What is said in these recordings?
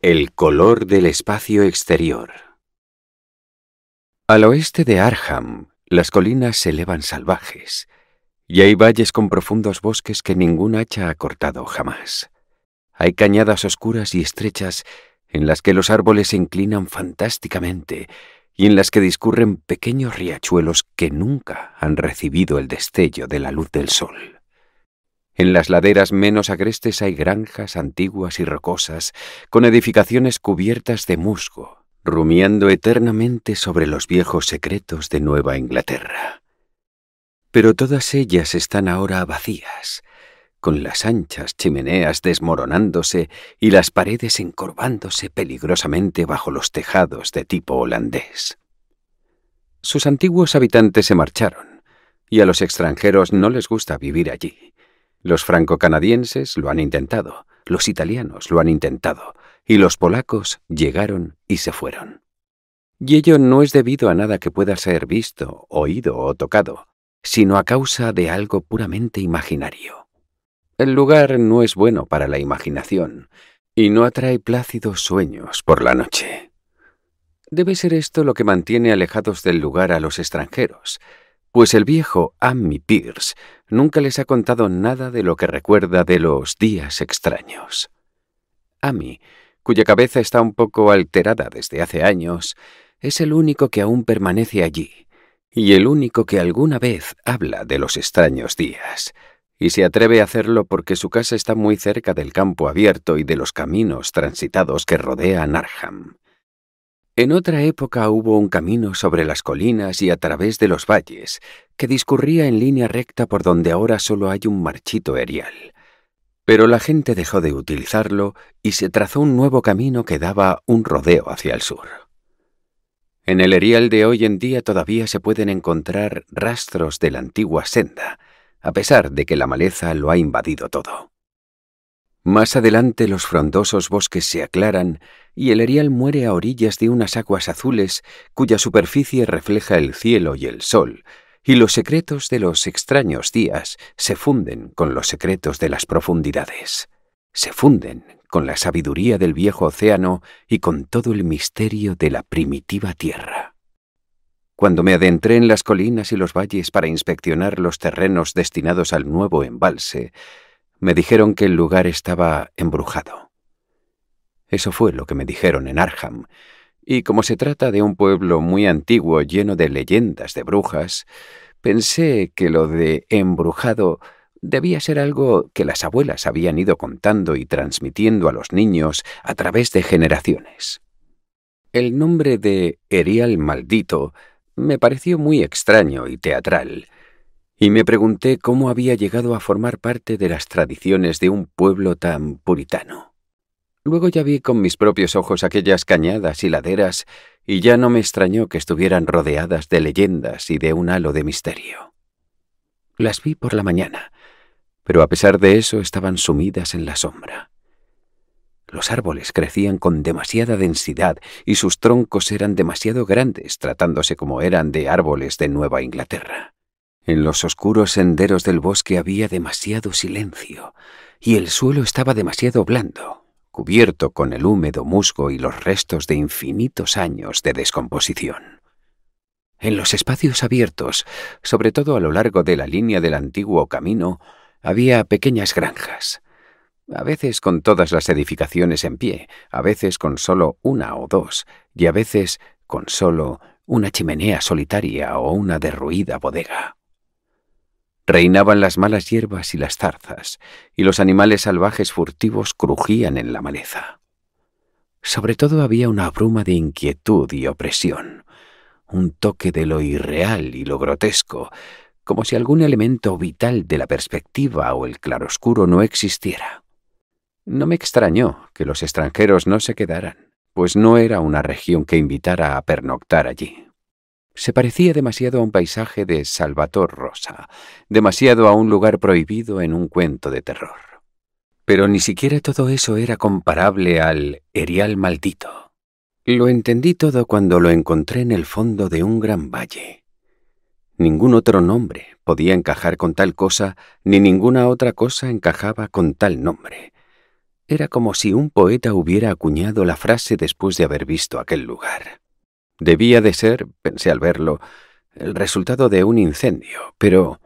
El color del espacio exterior. Al oeste de Arkham, las colinas se elevan salvajes, y hay valles con profundos bosques que ningún hacha ha cortado jamás. Hay cañadas oscuras y estrechas en las que los árboles se inclinan fantásticamente y en las que discurren pequeños riachuelos que nunca han recibido el destello de la luz del sol. En las laderas menos agrestes hay granjas antiguas y rocosas, con edificaciones cubiertas de musgo, rumiando eternamente sobre los viejos secretos de Nueva Inglaterra. Pero todas ellas están ahora vacías, con las anchas chimeneas desmoronándose y las paredes encorvándose peligrosamente bajo los tejados de tipo holandés. Sus antiguos habitantes se marcharon, y a los extranjeros no les gusta vivir allí. Los franco-canadienses lo han intentado, los italianos lo han intentado, y los polacos llegaron y se fueron. Y ello no es debido a nada que pueda ser visto, oído o tocado, sino a causa de algo puramente imaginario. El lugar no es bueno para la imaginación, y no atrae plácidos sueños por la noche. Debe ser esto lo que mantiene alejados del lugar a los extranjeros, pues el viejo Ammi Pierce nunca les ha contado nada de lo que recuerda de los días extraños. Ammi, cuya cabeza está un poco alterada desde hace años, es el único que aún permanece allí, y el único que alguna vez habla de los extraños días, y se atreve a hacerlo porque su casa está muy cerca del campo abierto y de los caminos transitados que rodean Arkham. En otra época hubo un camino sobre las colinas y a través de los valles, que discurría en línea recta por donde ahora solo hay un marchito erial. Pero la gente dejó de utilizarlo y se trazó un nuevo camino que daba un rodeo hacia el sur. En el erial de hoy en día todavía se pueden encontrar rastros de la antigua senda, a pesar de que la maleza lo ha invadido todo. Más adelante los frondosos bosques se aclaran y el erial muere a orillas de unas aguas azules cuya superficie refleja el cielo y el sol, y los secretos de los extraños días se funden con los secretos de las profundidades. Se funden con la sabiduría del viejo océano y con todo el misterio de la primitiva tierra. Cuando me adentré en las colinas y los valles para inspeccionar los terrenos destinados al nuevo embalse, me dijeron que el lugar estaba embrujado. Eso fue lo que me dijeron en Arkham, y como se trata de un pueblo muy antiguo lleno de leyendas de brujas, pensé que lo de embrujado debía ser algo que las abuelas habían ido contando y transmitiendo a los niños a través de generaciones. El nombre de Erial Maldito me pareció muy extraño y teatral, y me pregunté cómo había llegado a formar parte de las tradiciones de un pueblo tan puritano. Luego ya vi con mis propios ojos aquellas cañadas y laderas, y ya no me extrañó que estuvieran rodeadas de leyendas y de un halo de misterio. Las vi por la mañana, pero a pesar de eso estaban sumidas en la sombra. Los árboles crecían con demasiada densidad y sus troncos eran demasiado grandes, tratándose como eran de árboles de Nueva Inglaterra. En los oscuros senderos del bosque había demasiado silencio, y el suelo estaba demasiado blando, cubierto con el húmedo musgo y los restos de infinitos años de descomposición. En los espacios abiertos, sobre todo a lo largo de la línea del antiguo camino, había pequeñas granjas, a veces con todas las edificaciones en pie, a veces con solo una o dos, y a veces con solo una chimenea solitaria o una derruida bodega. Reinaban las malas hierbas y las zarzas, y los animales salvajes furtivos crujían en la maleza. Sobre todo había una bruma de inquietud y opresión, un toque de lo irreal y lo grotesco, como si algún elemento vital de la perspectiva o el claroscuro no existiera. No me extrañó que los extranjeros no se quedaran, pues no era una región que invitara a pernoctar allí. Se parecía demasiado a un paisaje de Salvator Rosa, demasiado a un lugar prohibido en un cuento de terror. Pero ni siquiera todo eso era comparable al Erial Maldito. Lo entendí todo cuando lo encontré en el fondo de un gran valle. Ningún otro nombre podía encajar con tal cosa, ni ninguna otra cosa encajaba con tal nombre. Era como si un poeta hubiera acuñado la frase después de haber visto aquel lugar. Debía de ser, pensé al verlo, el resultado de un incendio, pero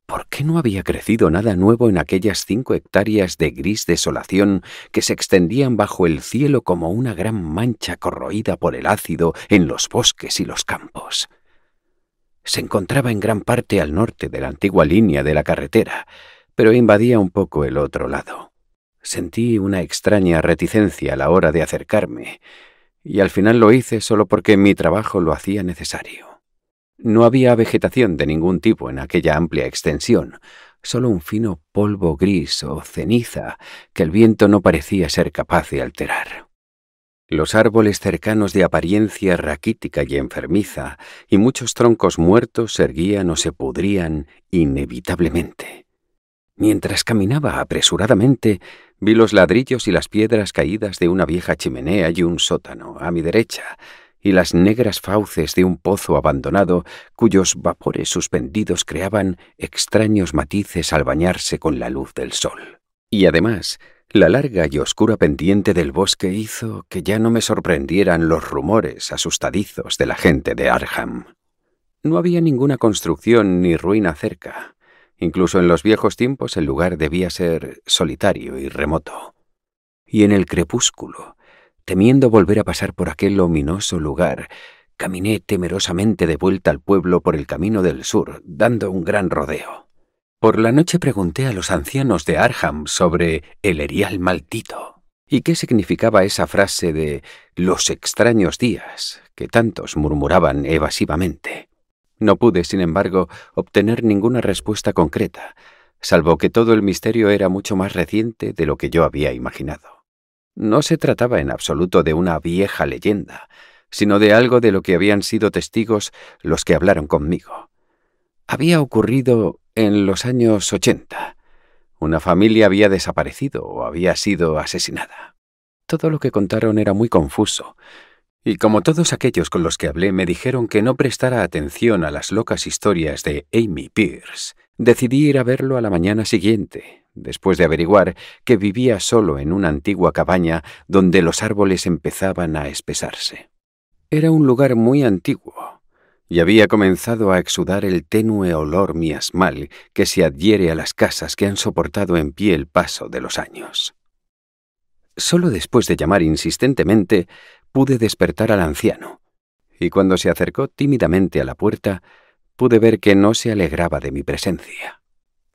¿por qué no había crecido nada nuevo en aquellas 5 hectáreas de gris desolación que se extendían bajo el cielo como una gran mancha corroída por el ácido en los bosques y los campos? Se encontraba en gran parte al norte de la antigua línea de la carretera, pero invadía un poco el otro lado. Sentí una extraña reticencia a la hora de acercarme, y al final lo hice solo porque mi trabajo lo hacía necesario. No había vegetación de ningún tipo en aquella amplia extensión, solo un fino polvo gris o ceniza que el viento no parecía ser capaz de alterar. Los árboles cercanos de apariencia raquítica y enfermiza y muchos troncos muertos se erguían o se pudrían inevitablemente. Mientras caminaba apresuradamente, vi los ladrillos y las piedras caídas de una vieja chimenea y un sótano a mi derecha, y las negras fauces de un pozo abandonado cuyos vapores suspendidos creaban extraños matices al bañarse con la luz del sol. Y además, la larga y oscura pendiente del bosque hizo que ya no me sorprendieran los rumores asustadizos de la gente de Arkham. No había ninguna construcción ni ruina cerca. Incluso en los viejos tiempos el lugar debía ser solitario y remoto. Y en el crepúsculo, temiendo volver a pasar por aquel ominoso lugar, caminé temerosamente de vuelta al pueblo por el camino del sur, dando un gran rodeo. Por la noche pregunté a los ancianos de Arkham sobre el erial maldito y qué significaba esa frase de «los extraños días» que tantos murmuraban evasivamente. No pude, sin embargo, obtener ninguna respuesta concreta, salvo que todo el misterio era mucho más reciente de lo que yo había imaginado. No se trataba en absoluto de una vieja leyenda, sino de algo de lo que habían sido testigos los que hablaron conmigo. Había ocurrido en los años 80. Una familia había desaparecido o había sido asesinada. Todo lo que contaron era muy confuso, y como todos aquellos con los que hablé me dijeron que no prestara atención a las locas historias de Amy Pierce, decidí ir a verlo a la mañana siguiente, después de averiguar que vivía solo en una antigua cabaña donde los árboles empezaban a espesarse. Era un lugar muy antiguo, y había comenzado a exudar el tenue olor miasmal que se adhiere a las casas que han soportado en pie el paso de los años. Solo después de llamar insistentemente pude despertar al anciano, y cuando se acercó tímidamente a la puerta, pude ver que no se alegraba de mi presencia.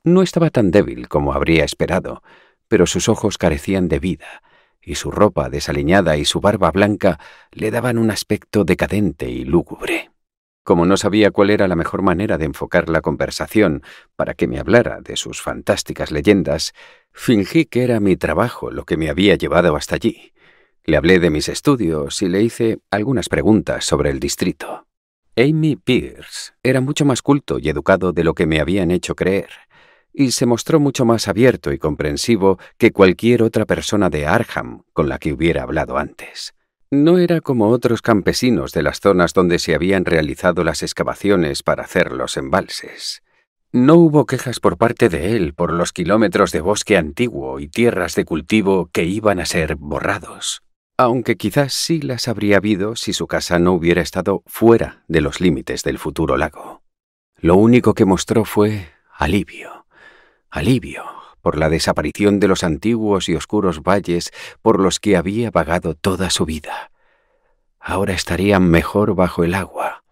No estaba tan débil como habría esperado, pero sus ojos carecían de vida, y su ropa desaliñada y su barba blanca le daban un aspecto decadente y lúgubre. Como no sabía cuál era la mejor manera de enfocar la conversación para que me hablara de sus fantásticas leyendas, fingí que era mi trabajo lo que me había llevado hasta allí. Le hablé de mis estudios y le hice algunas preguntas sobre el distrito. Amy Pierce era mucho más culto y educado de lo que me habían hecho creer, y se mostró mucho más abierto y comprensivo que cualquier otra persona de Arkham con la que hubiera hablado antes. No era como otros campesinos de las zonas donde se habían realizado las excavaciones para hacer los embalses. No hubo quejas por parte de él por los kilómetros de bosque antiguo y tierras de cultivo que iban a ser borrados, aunque quizás sí las habría habido si su casa no hubiera estado fuera de los límites del futuro lago. Lo único que mostró fue alivio por la desaparición de los antiguos y oscuros valles por los que había vagado toda su vida. Ahora estarían mejor bajo el agua,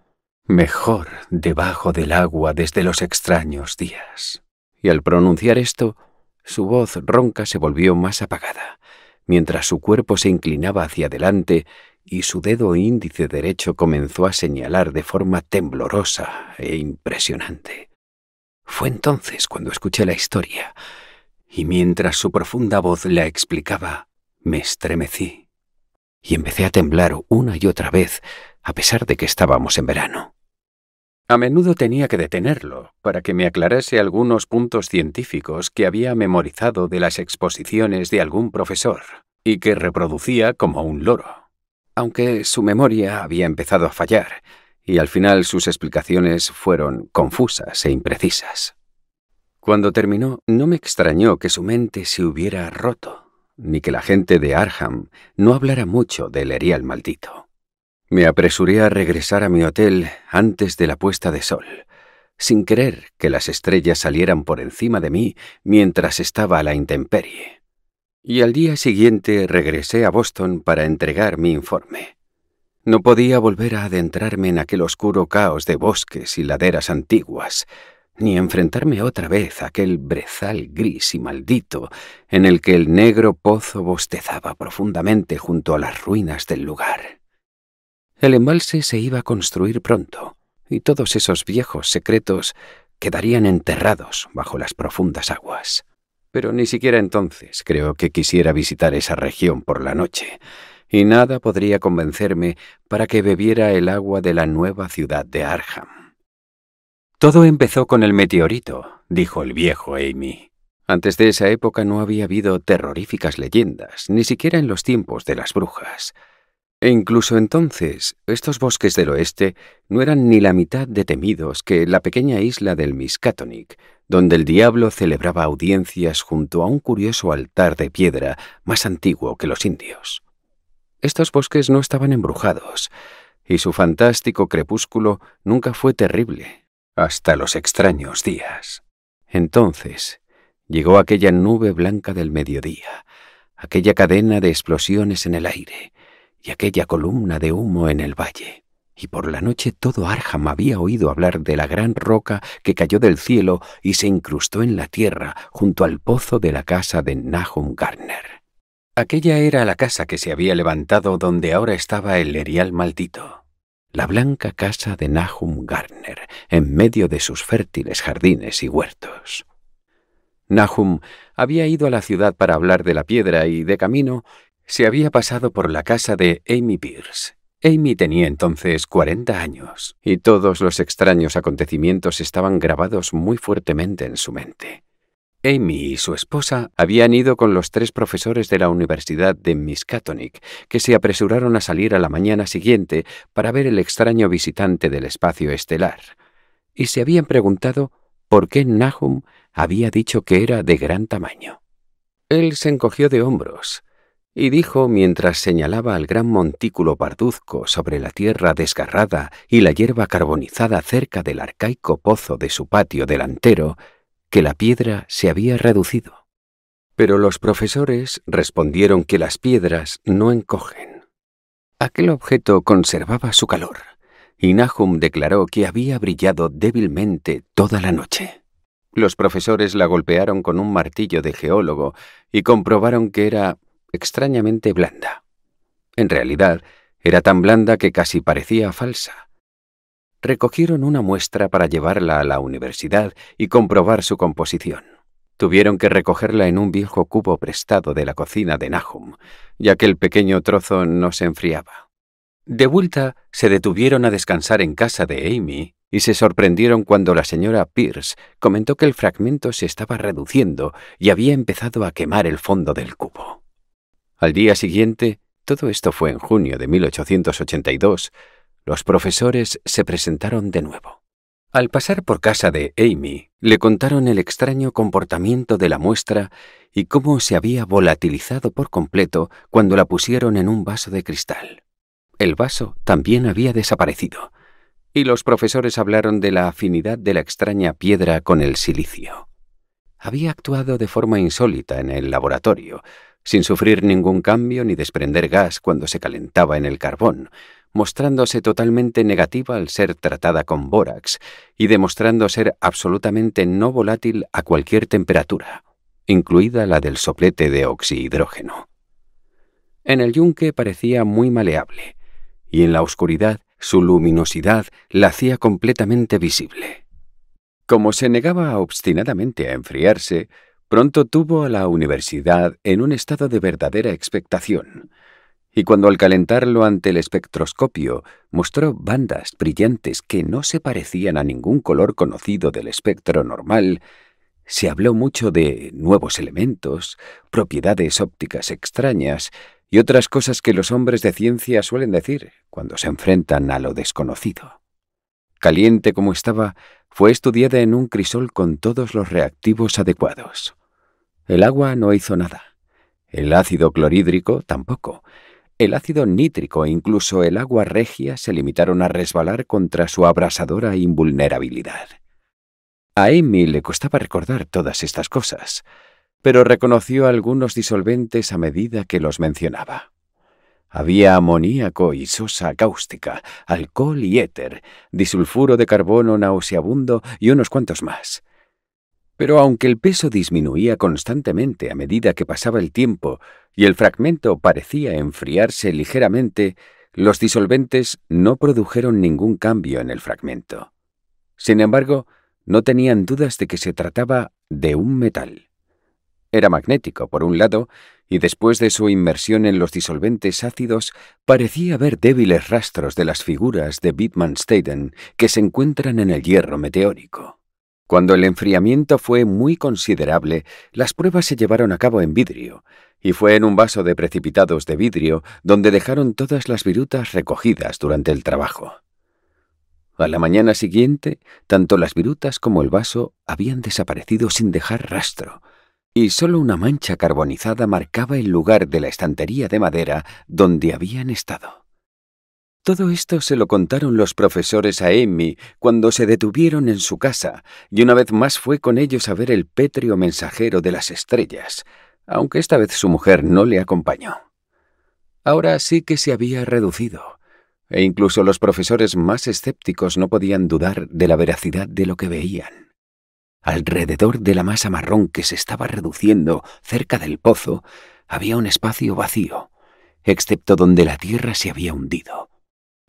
mejor debajo del agua desde los extraños días. Y al pronunciar esto, su voz ronca se volvió más apagada, mientras su cuerpo se inclinaba hacia adelante y su dedo índice derecho comenzó a señalar de forma temblorosa e impresionante. Fue entonces cuando escuché la historia, y mientras su profunda voz la explicaba, me estremecí y empecé a temblar una y otra vez, a pesar de que estábamos en verano. A menudo tenía que detenerlo para que me aclarase algunos puntos científicos que había memorizado de las exposiciones de algún profesor y que reproducía como un loro, aunque su memoria había empezado a fallar y al final sus explicaciones fueron confusas e imprecisas. Cuando terminó, no me extrañó que su mente se hubiera roto. ni que la gente de Arkham no hablara mucho del erial maldito. Me apresuré a regresar a mi hotel antes de la puesta de sol, sin querer que las estrellas salieran por encima de mí mientras estaba a la intemperie. Y al día siguiente regresé a Boston para entregar mi informe. No podía volver a adentrarme en aquel oscuro caos de bosques y laderas antiguas, ni enfrentarme otra vez a aquel brezal gris y maldito en el que el negro pozo bostezaba profundamente junto a las ruinas del lugar. El embalse se iba a construir pronto, y todos esos viejos secretos quedarían enterrados bajo las profundas aguas. Pero ni siquiera entonces creo que quisiera visitar esa región por la noche, y nada podría convencerme para que bebiera el agua de la nueva ciudad de Arkham. «Todo empezó con el meteorito», dijo el viejo Amy. Antes de esa época no había habido terroríficas leyendas, ni siquiera en los tiempos de las brujas. E incluso entonces, estos bosques del oeste no eran ni la mitad de temidos que la pequeña isla del Miskatonic, donde el diablo celebraba audiencias junto a un curioso altar de piedra más antiguo que los indios. Estos bosques no estaban embrujados, y su fantástico crepúsculo nunca fue terrible, hasta los extraños días. Entonces llegó aquella nube blanca del mediodía, aquella cadena de explosiones en el aire, y aquella columna de humo en el valle, y por la noche todo Arkham había oído hablar de la gran roca que cayó del cielo y se incrustó en la tierra junto al pozo de la casa de Nahum Garner. Aquella era la casa que se había levantado donde ahora estaba el erial maldito, la blanca casa de Nahum Garner, en medio de sus fértiles jardines y huertos. Nahum había ido a la ciudad para hablar de la piedra y, de camino, se había pasado por la casa de Amy Pierce. Amy tenía entonces 40 años, y todos los extraños acontecimientos estaban grabados muy fuertemente en su mente. Amy y su esposa habían ido con los 3 profesores de la Universidad de Miskatonic, que se apresuraron a salir a la mañana siguiente para ver el extraño visitante del espacio estelar, y se habían preguntado por qué Nahum había dicho que era de gran tamaño. Él se encogió de hombros y dijo, mientras señalaba al gran montículo parduzco sobre la tierra desgarrada y la hierba carbonizada cerca del arcaico pozo de su patio delantero, que la piedra se había reducido. Pero los profesores respondieron que las piedras no encogen. Aquel objeto conservaba su calor, y Nahum declaró que había brillado débilmente toda la noche. Los profesores la golpearon con un martillo de geólogo y comprobaron que era extrañamente blanda. En realidad, era tan blanda que casi parecía falsa. Recogieron una muestra para llevarla a la universidad y comprobar su composición. Tuvieron que recogerla en un viejo cubo prestado de la cocina de Nahum, ya que el pequeño trozo no se enfriaba. De vuelta, se detuvieron a descansar en casa de Amy y se sorprendieron cuando la señora Pierce comentó que el fragmento se estaba reduciendo y había empezado a quemar el fondo del cubo. Al día siguiente, todo esto fue en junio de 1882, los profesores se presentaron de nuevo. Al pasar por casa de Amy, le contaron el extraño comportamiento de la muestra y cómo se había volatilizado por completo cuando la pusieron en un vaso de cristal. El vaso también había desaparecido, y los profesores hablaron de la afinidad de la extraña piedra con el silicio. Había actuado de forma insólita en el laboratorio, sin sufrir ningún cambio ni desprender gas cuando se calentaba en el carbón, mostrándose totalmente negativa al ser tratada con bórax y demostrando ser absolutamente no volátil a cualquier temperatura, incluida la del soplete de oxihidrógeno. En el yunque parecía muy maleable, y en la oscuridad su luminosidad la hacía completamente visible. Como se negaba obstinadamente a enfriarse, pronto tuvo a la universidad en un estado de verdadera expectación, y cuando al calentarlo ante el espectroscopio mostró bandas brillantes que no se parecían a ningún color conocido del espectro normal, se habló mucho de nuevos elementos, propiedades ópticas extrañas y otras cosas que los hombres de ciencia suelen decir cuando se enfrentan a lo desconocido. Caliente como estaba, fue estudiada en un crisol con todos los reactivos adecuados. El agua no hizo nada. El ácido clorhídrico tampoco. El ácido nítrico e incluso el agua regia se limitaron a resbalar contra su abrasadora invulnerabilidad. A Amy le costaba recordar todas estas cosas, pero reconoció algunos disolventes a medida que los mencionaba. Había amoníaco y sosa cáustica, alcohol y éter, disulfuro de carbono nauseabundo y unos cuantos más. Pero aunque el peso disminuía constantemente a medida que pasaba el tiempo y el fragmento parecía enfriarse ligeramente, los disolventes no produjeron ningún cambio en el fragmento. Sin embargo, no tenían dudas de que se trataba de un metal. Era magnético, por un lado, y después de su inmersión en los disolventes ácidos, parecía haber débiles rastros de las figuras de Wittmann-Steiden que se encuentran en el hierro meteórico. Cuando el enfriamiento fue muy considerable, las pruebas se llevaron a cabo en vidrio, y fue en un vaso de precipitados de vidrio donde dejaron todas las virutas recogidas durante el trabajo. A la mañana siguiente, tanto las virutas como el vaso habían desaparecido sin dejar rastro, y solo una mancha carbonizada marcaba el lugar de la estantería de madera donde habían estado. Todo esto se lo contaron los profesores a Amy cuando se detuvieron en su casa, y una vez más fue con ellos a ver el pétreo mensajero de las estrellas, aunque esta vez su mujer no le acompañó. Ahora sí que se había reducido, e incluso los profesores más escépticos no podían dudar de la veracidad de lo que veían. Alrededor de la masa marrón que se estaba reduciendo cerca del pozo, había un espacio vacío, excepto donde la tierra se había hundido.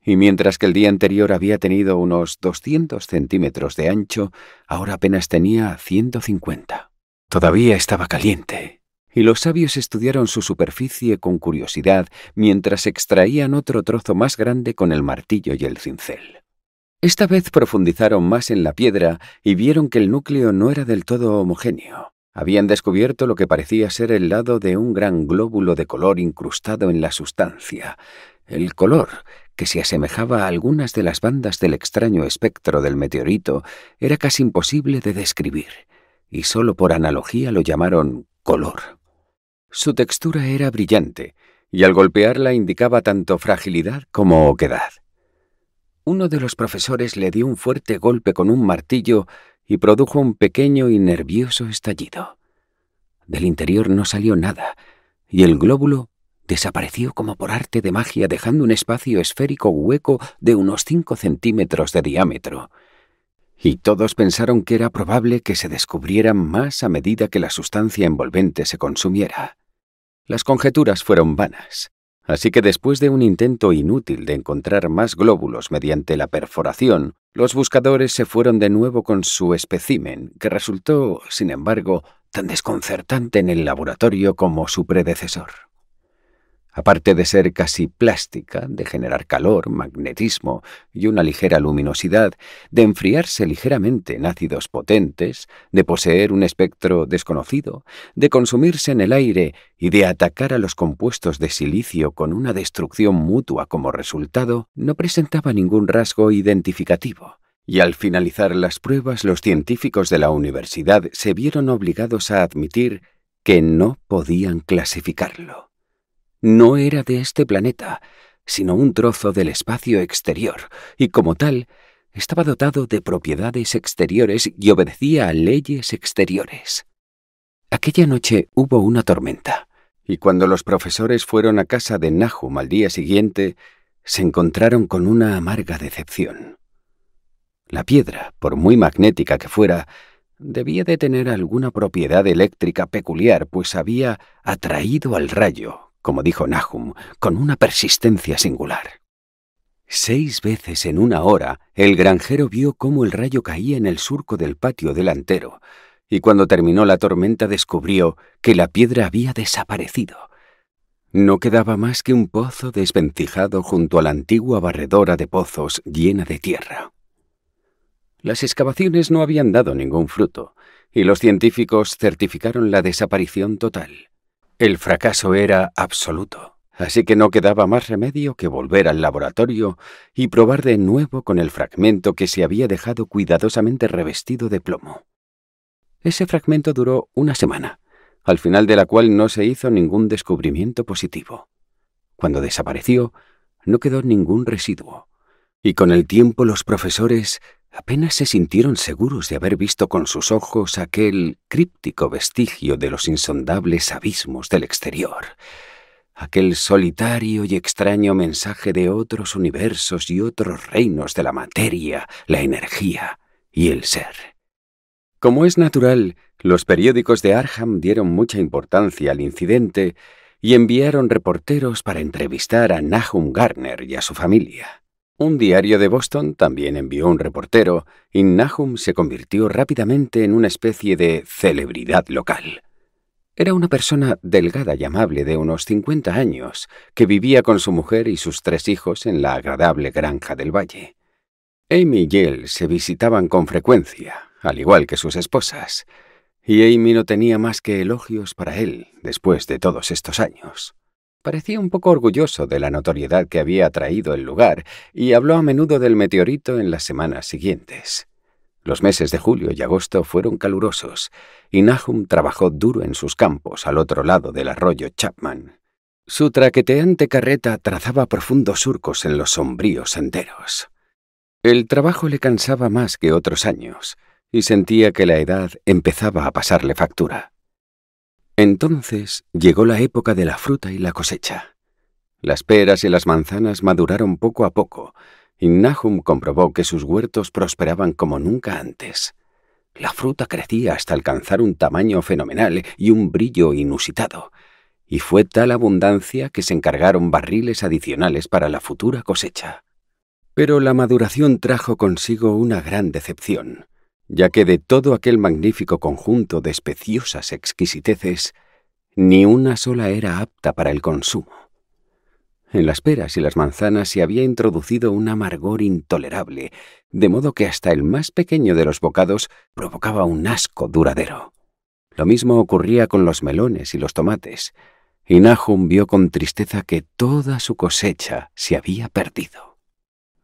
Y mientras que el día anterior había tenido unos 200 centímetros de ancho, ahora apenas tenía 150. Todavía estaba caliente, y los sabios estudiaron su superficie con curiosidad mientras extraían otro trozo más grande con el martillo y el cincel. Esta vez profundizaron más en la piedra y vieron que el núcleo no era del todo homogéneo. Habían descubierto lo que parecía ser el lado de un gran glóbulo de color incrustado en la sustancia. El color, que se asemejaba a algunas de las bandas del extraño espectro del meteorito, era casi imposible de describir, y solo por analogía lo llamaron color. Su textura era brillante, y al golpearla indicaba tanto fragilidad como oquedad. Uno de los profesores le dio un fuerte golpe con un martillo y produjo un pequeño y nervioso estallido. Del interior no salió nada, y el glóbulo desapareció como por arte de magia, dejando un espacio esférico hueco de unos 5 centímetros de diámetro. Y todos pensaron que era probable que se descubrieran más a medida que la sustancia envolvente se consumiera. Las conjeturas fueron vanas. Así que después de un intento inútil de encontrar más glóbulos mediante la perforación, los buscadores se fueron de nuevo con su espécimen, que resultó, sin embargo, tan desconcertante en el laboratorio como su predecesor. Aparte de ser casi plástica, de generar calor, magnetismo y una ligera luminosidad, de enfriarse ligeramente en ácidos potentes, de poseer un espectro desconocido, de consumirse en el aire y de atacar a los compuestos de silicio con una destrucción mutua como resultado, no presentaba ningún rasgo identificativo. Y al finalizar las pruebas, los científicos de la universidad se vieron obligados a admitir que no podían clasificarlo. No era de este planeta, sino un trozo del espacio exterior, y como tal, estaba dotado de propiedades exteriores y obedecía a leyes exteriores. Aquella noche hubo una tormenta, y cuando los profesores fueron a casa de Nahum al día siguiente, se encontraron con una amarga decepción. La piedra, por muy magnética que fuera, debía de tener alguna propiedad eléctrica peculiar, pues había atraído al rayo, como dijo Nahum, con una persistencia singular. 6 veces en una hora, el granjero vio cómo el rayo caía en el surco del patio delantero, y cuando terminó la tormenta descubrió que la piedra había desaparecido. No quedaba más que un pozo desvencijado junto a la antigua barredora de pozos llena de tierra. Las excavaciones no habían dado ningún fruto, y los científicos certificaron la desaparición total. El fracaso era absoluto, así que no quedaba más remedio que volver al laboratorio y probar de nuevo con el fragmento que se había dejado cuidadosamente revestido de plomo. Ese fragmento duró una semana, al final de la cual no se hizo ningún descubrimiento positivo. Cuando desapareció, no quedó ningún residuo, y con el tiempo los profesores apenas se sintieron seguros de haber visto con sus ojos aquel críptico vestigio de los insondables abismos del exterior, aquel solitario y extraño mensaje de otros universos y otros reinos de la materia, la energía y el ser. Como es natural, los periódicos de Arkham dieron mucha importancia al incidente y enviaron reporteros para entrevistar a Nahum Garner y a su familia. Un diario de Boston también envió un reportero y Nahum se convirtió rápidamente en una especie de celebridad local. Era una persona delgada y amable de unos 50 años que vivía con su mujer y sus 3 hijos en la agradable granja del valle. Amy y él se visitaban con frecuencia, al igual que sus esposas, y Amy no tenía más que elogios para él después de todos estos años. Parecía un poco orgulloso de la notoriedad que había traído el lugar y habló a menudo del meteorito en las semanas siguientes. Los meses de julio y agosto fueron calurosos y Nahum trabajó duro en sus campos al otro lado del arroyo Chapman. Su traqueteante carreta trazaba profundos surcos en los sombríos senderos. El trabajo le cansaba más que otros años y sentía que la edad empezaba a pasarle factura. Entonces llegó la época de la fruta y la cosecha. Las peras y las manzanas maduraron poco a poco, y Nahum comprobó que sus huertos prosperaban como nunca antes. La fruta crecía hasta alcanzar un tamaño fenomenal y un brillo inusitado, y fue tal abundancia que se encargaron barriles adicionales para la futura cosecha. Pero la maduración trajo consigo una gran decepción, ya que de todo aquel magnífico conjunto de especiosas exquisiteces, ni una sola era apta para el consumo. En las peras y las manzanas se había introducido un amargor intolerable, de modo que hasta el más pequeño de los bocados provocaba un asco duradero. Lo mismo ocurría con los melones y los tomates, y Nahum vio con tristeza que toda su cosecha se había perdido.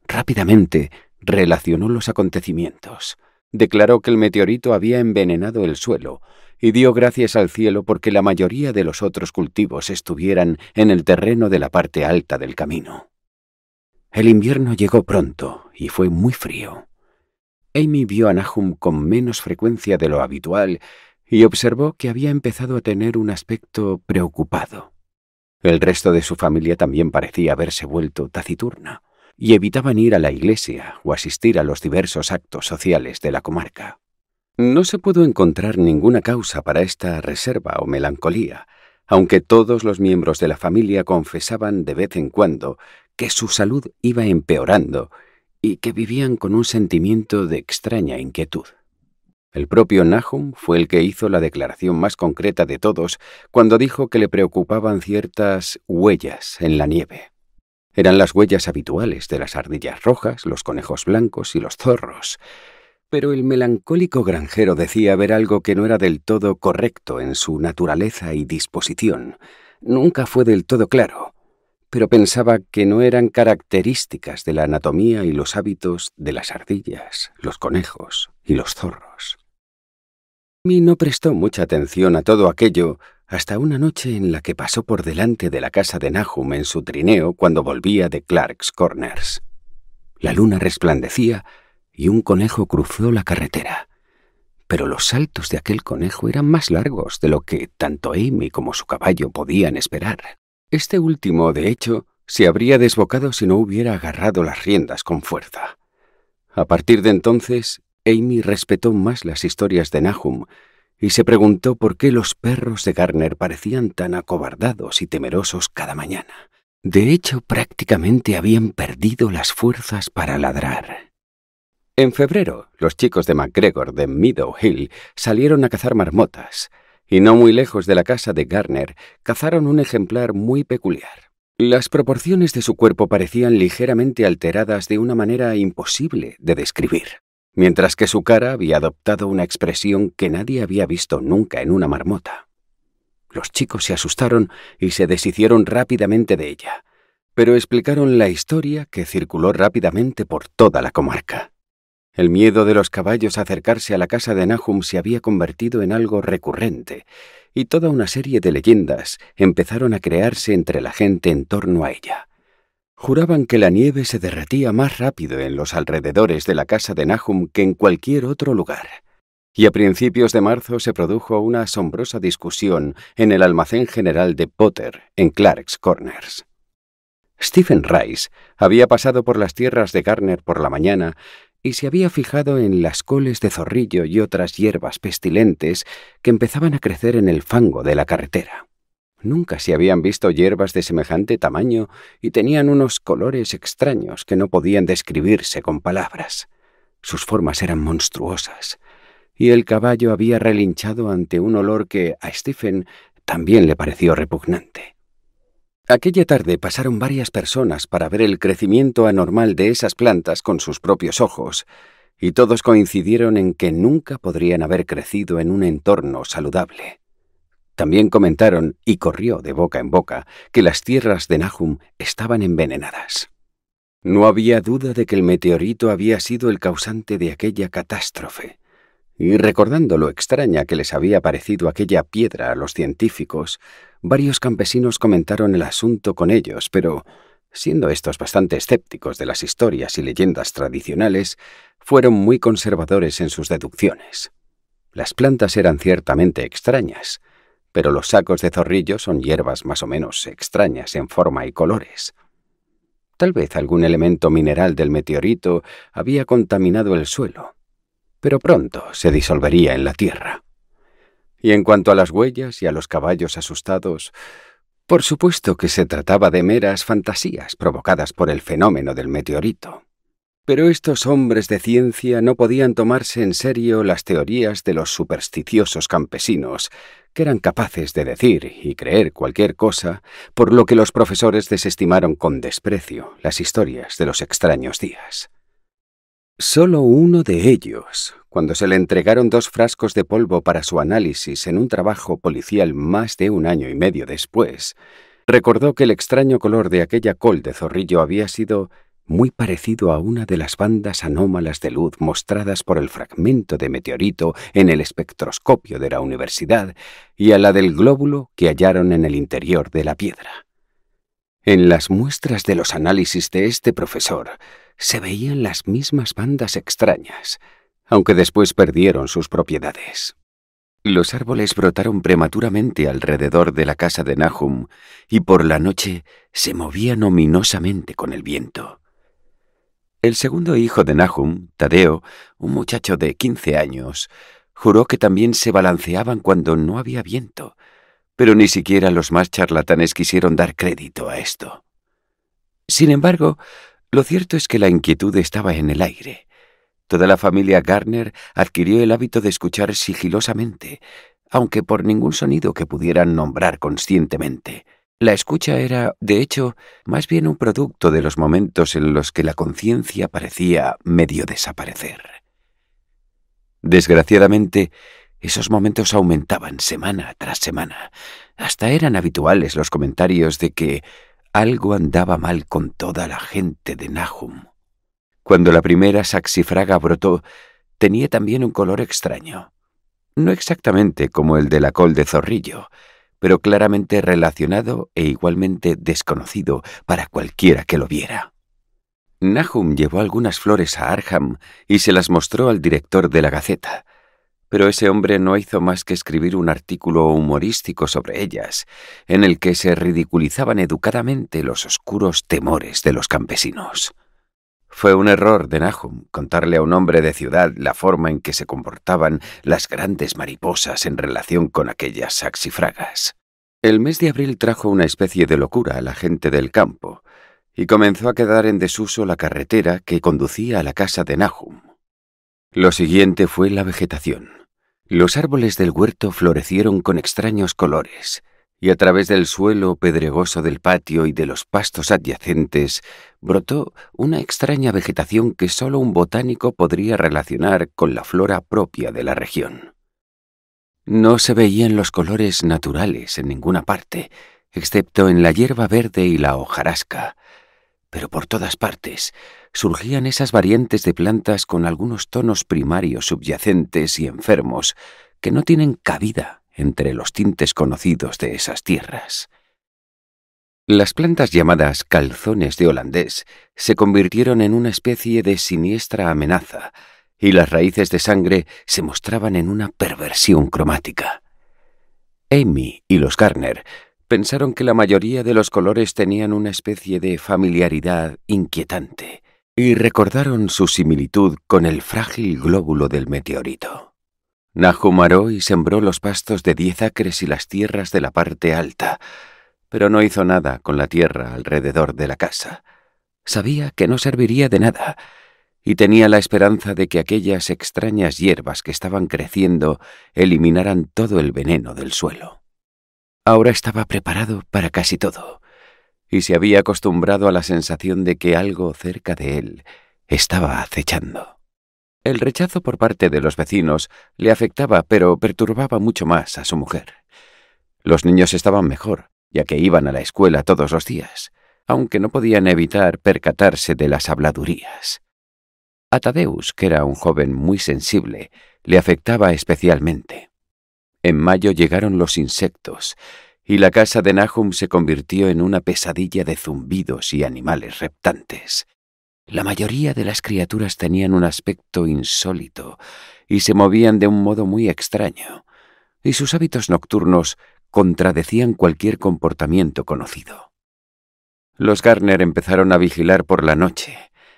Rápidamente relacionó los acontecimientos. Declaró que el meteorito había envenenado el suelo y dio gracias al cielo porque la mayoría de los otros cultivos estuvieran en el terreno de la parte alta del camino. El invierno llegó pronto y fue muy frío. Amy vio a Nahum con menos frecuencia de lo habitual y observó que había empezado a tener un aspecto preocupado. El resto de su familia también parecía haberse vuelto taciturna y evitaban ir a la iglesia o asistir a los diversos actos sociales de la comarca. No se pudo encontrar ninguna causa para esta reserva o melancolía, aunque todos los miembros de la familia confesaban de vez en cuando que su salud iba empeorando y que vivían con un sentimiento de extraña inquietud. El propio Nahum fue el que hizo la declaración más concreta de todos cuando dijo que le preocupaban ciertas huellas en la nieve. Eran las huellas habituales de las ardillas rojas, los conejos blancos y los zorros. Pero el melancólico granjero decía ver algo que no era del todo correcto en su naturaleza y disposición. Nunca fue del todo claro, pero pensaba que no eran características de la anatomía y los hábitos de las ardillas, los conejos y los zorros. Amy no prestó mucha atención a todo aquello hasta una noche en la que pasó por delante de la casa de Nahum en su trineo cuando volvía de Clark's Corners. La luna resplandecía y un conejo cruzó la carretera, pero los saltos de aquel conejo eran más largos de lo que tanto Amy como su caballo podían esperar. Este último, de hecho, se habría desbocado si no hubiera agarrado las riendas con fuerza. A partir de entonces, Amy respetó más las historias de Nahum y se preguntó por qué los perros de Garner parecían tan acobardados y temerosos cada mañana. De hecho, prácticamente habían perdido las fuerzas para ladrar. En febrero, los chicos de McGregor de Meadow Hill salieron a cazar marmotas, y no muy lejos de la casa de Garner cazaron un ejemplar muy peculiar. Las proporciones de su cuerpo parecían ligeramente alteradas de una manera imposible de describir, mientras que su cara había adoptado una expresión que nadie había visto nunca en una marmota. Los chicos se asustaron y se deshicieron rápidamente de ella, pero explicaron la historia que circuló rápidamente por toda la comarca. El miedo de los caballos a acercarse a la casa de Nahum se había convertido en algo recurrente, y toda una serie de leyendas empezaron a crearse entre la gente en torno a ella. Juraban que la nieve se derretía más rápido en los alrededores de la casa de Nahum que en cualquier otro lugar. Y a principios de marzo se produjo una asombrosa discusión en el almacén general de Potter, en Clark's Corners. Stephen Rice había pasado por las tierras de Garner por la mañana y se había fijado en las coles de zorrillo y otras hierbas pestilentes que empezaban a crecer en el fango de la carretera. Nunca se habían visto hierbas de semejante tamaño y tenían unos colores extraños que no podían describirse con palabras. Sus formas eran monstruosas, y el caballo había relinchado ante un olor que a Stephen también le pareció repugnante. Aquella tarde pasaron varias personas para ver el crecimiento anormal de esas plantas con sus propios ojos, y todos coincidieron en que nunca podrían haber crecido en un entorno saludable. También comentaron, y corrió de boca en boca, que las tierras de Nahum estaban envenenadas. No había duda de que el meteorito había sido el causante de aquella catástrofe. Y recordando lo extraña que les había parecido aquella piedra a los científicos, varios campesinos comentaron el asunto con ellos, pero, siendo estos bastante escépticos de las historias y leyendas tradicionales, fueron muy conservadores en sus deducciones. Las plantas eran ciertamente extrañas, pero los sacos de zorrillo son hierbas más o menos extrañas en forma y colores. Tal vez algún elemento mineral del meteorito había contaminado el suelo, pero pronto se disolvería en la tierra. Y en cuanto a las huellas y a los caballos asustados, por supuesto que se trataba de meras fantasías provocadas por el fenómeno del meteorito. Pero estos hombres de ciencia no podían tomarse en serio las teorías de los supersticiosos campesinos, que eran capaces de decir y creer cualquier cosa, por lo que los profesores desestimaron con desprecio las historias de los extraños días. Solo uno de ellos, cuando se le entregaron 2 frascos de polvo para su análisis en un trabajo policial más de 1 año y medio después, recordó que el extraño color de aquella col de zorrillo había sido muy parecido a una de las bandas anómalas de luz mostradas por el fragmento de meteorito en el espectroscopio de la universidad y a la del glóbulo que hallaron en el interior de la piedra. En las muestras de los análisis de este profesor se veían las mismas bandas extrañas, aunque después perdieron sus propiedades. Los árboles brotaron prematuramente alrededor de la casa de Nahum y por la noche se movían ominosamente con el viento. El segundo hijo de Nahum, Tadeo, un muchacho de 15 años, juró que también se balanceaban cuando no había viento, pero ni siquiera los más charlatanes quisieron dar crédito a esto. Sin embargo, lo cierto es que la inquietud estaba en el aire. Toda la familia Garner adquirió el hábito de escuchar sigilosamente, aunque por ningún sonido que pudieran nombrar conscientemente. La escucha era, de hecho, más bien un producto de los momentos en los que la conciencia parecía medio desaparecer. Desgraciadamente, esos momentos aumentaban semana tras semana. Hasta eran habituales los comentarios de que algo andaba mal con toda la gente de Nahum. Cuando la primera saxifraga brotó, tenía también un color extraño. No exactamente como el de la col de zorrillo, pero claramente relacionado e igualmente desconocido para cualquiera que lo viera. Nahum llevó algunas flores a Arkham y se las mostró al director de la Gaceta, pero ese hombre no hizo más que escribir un artículo humorístico sobre ellas, en el que se ridiculizaban educadamente los oscuros temores de los campesinos. Fue un error de Nahum contarle a un hombre de ciudad la forma en que se comportaban las grandes mariposas en relación con aquellas saxifragas. El mes de abril trajo una especie de locura a la gente del campo, y comenzó a quedar en desuso la carretera que conducía a la casa de Nahum. Lo siguiente fue la vegetación. Los árboles del huerto florecieron con extraños colores, y a través del suelo pedregoso del patio y de los pastos adyacentes brotó una extraña vegetación que solo un botánico podría relacionar con la flora propia de la región. No se veían los colores naturales en ninguna parte, excepto en la hierba verde y la hojarasca, pero por todas partes surgían esas variantes de plantas con algunos tonos primarios subyacentes y enfermos que no tienen cabida entre los tintes conocidos de esas tierras. Las plantas llamadas calzones de holandés se convirtieron en una especie de siniestra amenaza, y las raíces de sangre se mostraban en una perversión cromática. Amy y los Garner pensaron que la mayoría de los colores tenían una especie de familiaridad inquietante y recordaron su similitud con el frágil glóbulo del meteorito. Nahum aró y sembró los pastos de 10 acres y las tierras de la parte alta, pero no hizo nada con la tierra alrededor de la casa. Sabía que no serviría de nada y tenía la esperanza de que aquellas extrañas hierbas que estaban creciendo eliminaran todo el veneno del suelo. Ahora estaba preparado para casi todo, y se había acostumbrado a la sensación de que algo cerca de él estaba acechando. El rechazo por parte de los vecinos le afectaba, pero perturbaba mucho más a su mujer. Los niños estaban mejor, ya que iban a la escuela todos los días, aunque no podían evitar percatarse de las habladurías. A Tadeusz, que era un joven muy sensible, le afectaba especialmente. En mayo llegaron los insectos, y la casa de Nahum se convirtió en una pesadilla de zumbidos y animales reptantes. La mayoría de las criaturas tenían un aspecto insólito y se movían de un modo muy extraño, y sus hábitos nocturnos contradecían cualquier comportamiento conocido. Los Garner empezaron a vigilar por la noche.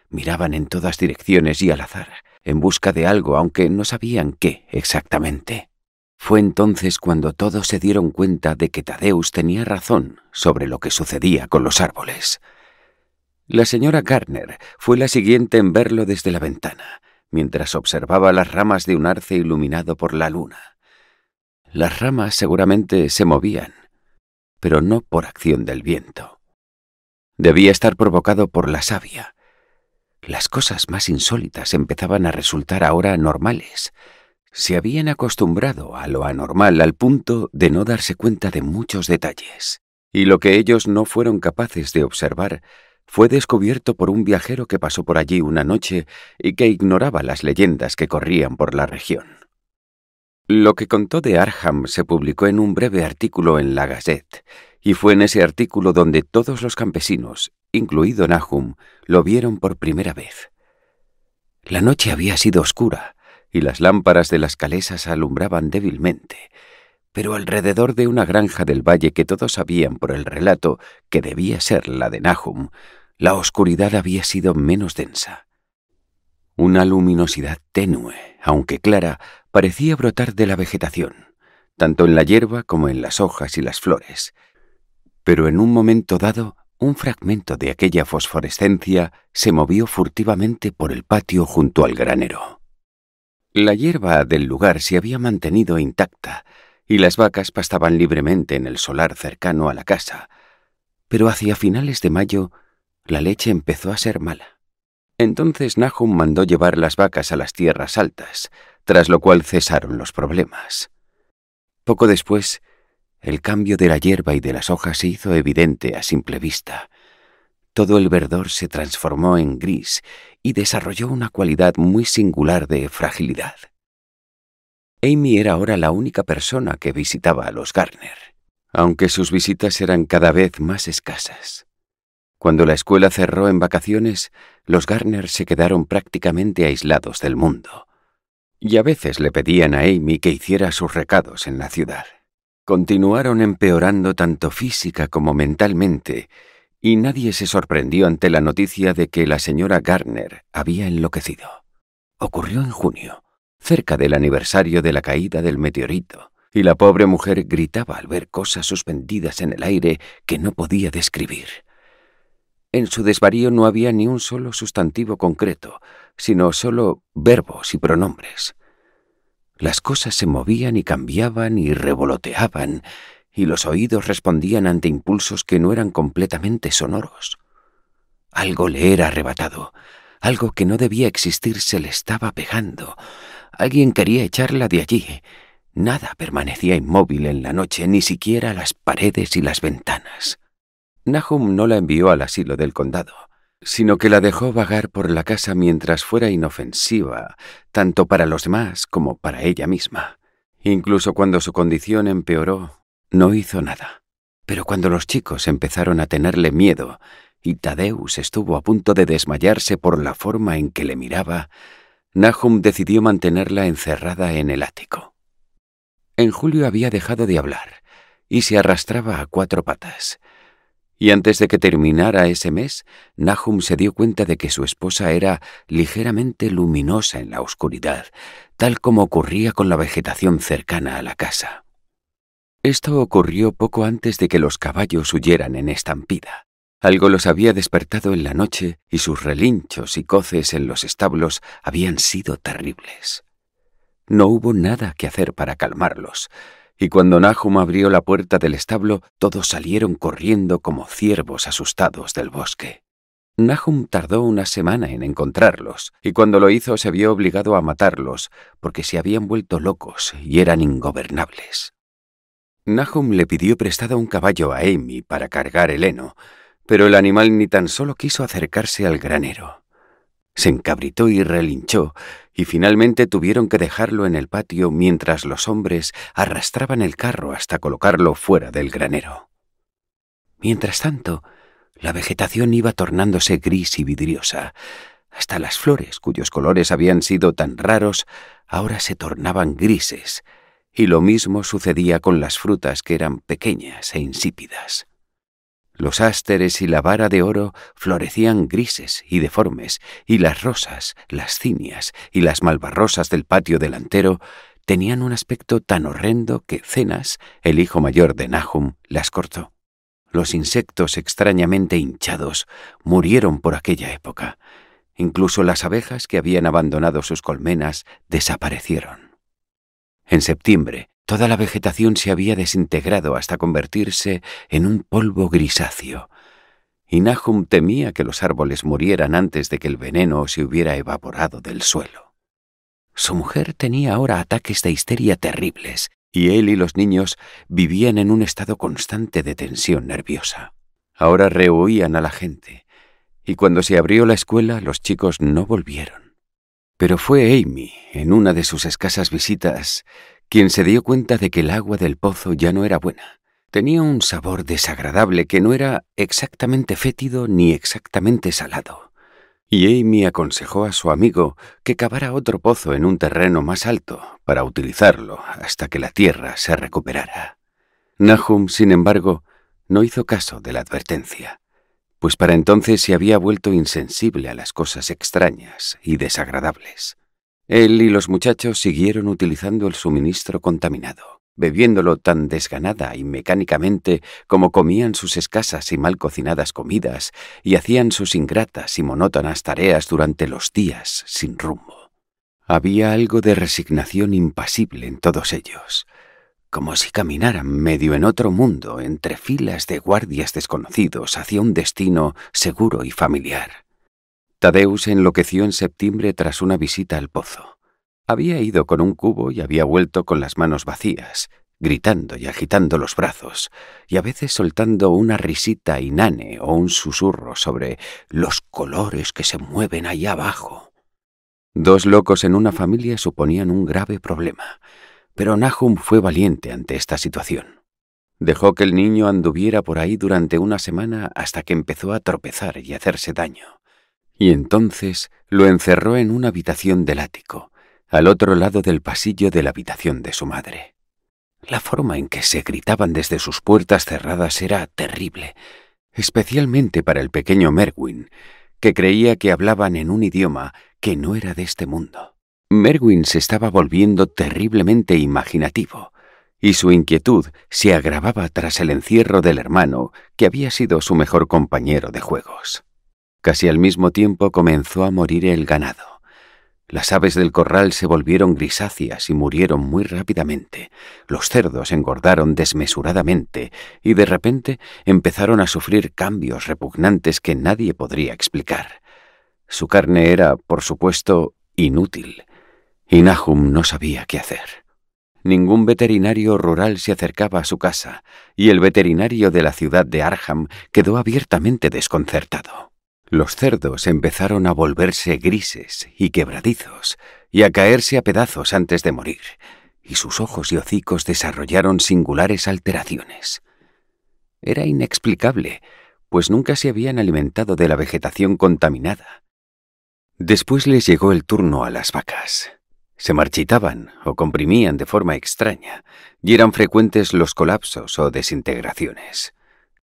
Miraban en todas direcciones y al azar, en busca de algo, aunque no sabían qué exactamente. Fue entonces cuando todos se dieron cuenta de que Tadeusz tenía razón sobre lo que sucedía con los árboles. La señora Garner fue la siguiente en verlo desde la ventana, mientras observaba las ramas de un arce iluminado por la luna. Las ramas seguramente se movían, pero no por acción del viento. Debía estar provocado por la savia. Las cosas más insólitas empezaban a resultar ahora normales. Se habían acostumbrado a lo anormal al punto de no darse cuenta de muchos detalles, y lo que ellos no fueron capaces de observar fue descubierto por un viajero que pasó por allí una noche y que ignoraba las leyendas que corrían por la región. Lo que contó de Arnhem se publicó en un breve artículo en la Gazette, y fue en ese artículo donde todos los campesinos, incluido Nahum, lo vieron por primera vez. La noche había sido oscura, y las lámparas de las calesas alumbraban débilmente, pero alrededor de una granja del valle que todos sabían por el relato que debía ser la de Nahum, la oscuridad había sido menos densa. Una luminosidad tenue, aunque clara, parecía brotar de la vegetación, tanto en la hierba como en las hojas y las flores. Pero en un momento dado, un fragmento de aquella fosforescencia se movió furtivamente por el patio junto al granero. La hierba del lugar se había mantenido intacta, y las vacas pastaban libremente en el solar cercano a la casa, pero hacia finales de mayo la leche empezó a ser mala. Entonces Nahum mandó llevar las vacas a las tierras altas, tras lo cual cesaron los problemas. Poco después, el cambio de la hierba y de las hojas se hizo evidente a simple vista. Todo el verdor se transformó en gris y desarrolló una cualidad muy singular de fragilidad. Amy era ahora la única persona que visitaba a los Garner, aunque sus visitas eran cada vez más escasas. Cuando la escuela cerró en vacaciones, los Garner se quedaron prácticamente aislados del mundo, y a veces le pedían a Amy que hiciera sus recados en la ciudad. Continuaron empeorando tanto física como mentalmente, y nadie se sorprendió ante la noticia de que la señora Garner había enloquecido. Ocurrió en junio, cerca del aniversario de la caída del meteorito, y la pobre mujer gritaba al ver cosas suspendidas en el aire que no podía describir. En su desvarío no había ni un solo sustantivo concreto, sino solo verbos y pronombres. Las cosas se movían y cambiaban y revoloteaban, y los oídos respondían ante impulsos que no eran completamente sonoros. Algo le era arrebatado, algo que no debía existir se le estaba pegando. Alguien quería echarla de allí. Nada permanecía inmóvil en la noche, ni siquiera las paredes y las ventanas. Nahum no la envió al asilo del condado, sino que la dejó vagar por la casa mientras fuera inofensiva, tanto para los demás como para ella misma. Incluso cuando su condición empeoró, no hizo nada. Pero cuando los chicos empezaron a tenerle miedo y Tadeusz estuvo a punto de desmayarse por la forma en que le miraba, Nahum decidió mantenerla encerrada en el ático. En julio había dejado de hablar y se arrastraba a 4 patas. Y antes de que terminara ese mes, Nahum se dio cuenta de que su esposa era ligeramente luminosa en la oscuridad, tal como ocurría con la vegetación cercana a la casa. Esto ocurrió poco antes de que los caballos huyeran en estampida. Algo los había despertado en la noche y sus relinchos y coces en los establos habían sido terribles. No hubo nada que hacer para calmarlos, y cuando Nahum abrió la puerta del establo, todos salieron corriendo como ciervos asustados del bosque. Nahum tardó una semana en encontrarlos, y cuando lo hizo se vio obligado a matarlos, porque se habían vuelto locos y eran ingobernables. Nahum le pidió prestado un caballo a Amy para cargar el heno, pero el animal ni tan solo quiso acercarse al granero. Se encabritó y relinchó, y finalmente tuvieron que dejarlo en el patio mientras los hombres arrastraban el carro hasta colocarlo fuera del granero. Mientras tanto, la vegetación iba tornándose gris y vidriosa. Hasta las flores, cuyos colores habían sido tan raros, ahora se tornaban grises, y lo mismo sucedía con las frutas que eran pequeñas e insípidas. Los ásteres y la vara de oro florecían grises y deformes, y las rosas, las cinias y las malvarrosas del patio delantero tenían un aspecto tan horrendo que Zenas, el hijo mayor de Nahum, las cortó. Los insectos extrañamente hinchados murieron por aquella época. Incluso las abejas que habían abandonado sus colmenas desaparecieron. En septiembre, toda la vegetación se había desintegrado hasta convertirse en un polvo grisáceo, y Nahum temía que los árboles murieran antes de que el veneno se hubiera evaporado del suelo. Su mujer tenía ahora ataques de histeria terribles, y él y los niños vivían en un estado constante de tensión nerviosa. Ahora rehuían a la gente, y cuando se abrió la escuela los chicos no volvieron. Pero fue Amy, en una de sus escasas visitas, quien se dio cuenta de que el agua del pozo ya no era buena. Tenía un sabor desagradable que no era exactamente fétido ni exactamente salado. Y Amy aconsejó a su amigo que cavara otro pozo en un terreno más alto para utilizarlo hasta que la tierra se recuperara. Nahum, sin embargo, no hizo caso de la advertencia, pues para entonces se había vuelto insensible a las cosas extrañas y desagradables. Él y los muchachos siguieron utilizando el suministro contaminado, bebiéndolo tan desganada y mecánicamente como comían sus escasas y mal cocinadas comidas y hacían sus ingratas y monótonas tareas durante los días sin rumbo. Había algo de resignación impasible en todos ellos, como si caminaran medio en otro mundo entre filas de guardias desconocidos hacia un destino seguro y familiar. Tadeusz enloqueció en septiembre tras una visita al pozo. Había ido con un cubo y había vuelto con las manos vacías, gritando y agitando los brazos, y a veces soltando una risita inane o un susurro sobre los colores que se mueven ahí abajo. 2 locos en una familia suponían un grave problema, pero Nahum fue valiente ante esta situación. Dejó que el niño anduviera por ahí durante una semana hasta que empezó a tropezar y hacerse daño. Y entonces lo encerró en una habitación del ático, al otro lado del pasillo de la habitación de su madre. La forma en que se gritaban desde sus puertas cerradas era terrible, especialmente para el pequeño Merwin, que creía que hablaban en un idioma que no era de este mundo. Merwin se estaba volviendo terriblemente imaginativo, y su inquietud se agravaba tras el encierro del hermano, que había sido su mejor compañero de juegos. Casi al mismo tiempo comenzó a morir el ganado. Las aves del corral se volvieron grisáceas y murieron muy rápidamente. Los cerdos engordaron desmesuradamente y de repente empezaron a sufrir cambios repugnantes que nadie podría explicar. Su carne era, por supuesto, inútil, y Nahum no sabía qué hacer. Ningún veterinario rural se acercaba a su casa, y el veterinario de la ciudad de Arkham quedó abiertamente desconcertado. Los cerdos empezaron a volverse grises y quebradizos y a caerse a pedazos antes de morir, y sus ojos y hocicos desarrollaron singulares alteraciones. Era inexplicable, pues nunca se habían alimentado de la vegetación contaminada. Después les llegó el turno a las vacas. Se marchitaban o comprimían de forma extraña, y eran frecuentes los colapsos o desintegraciones.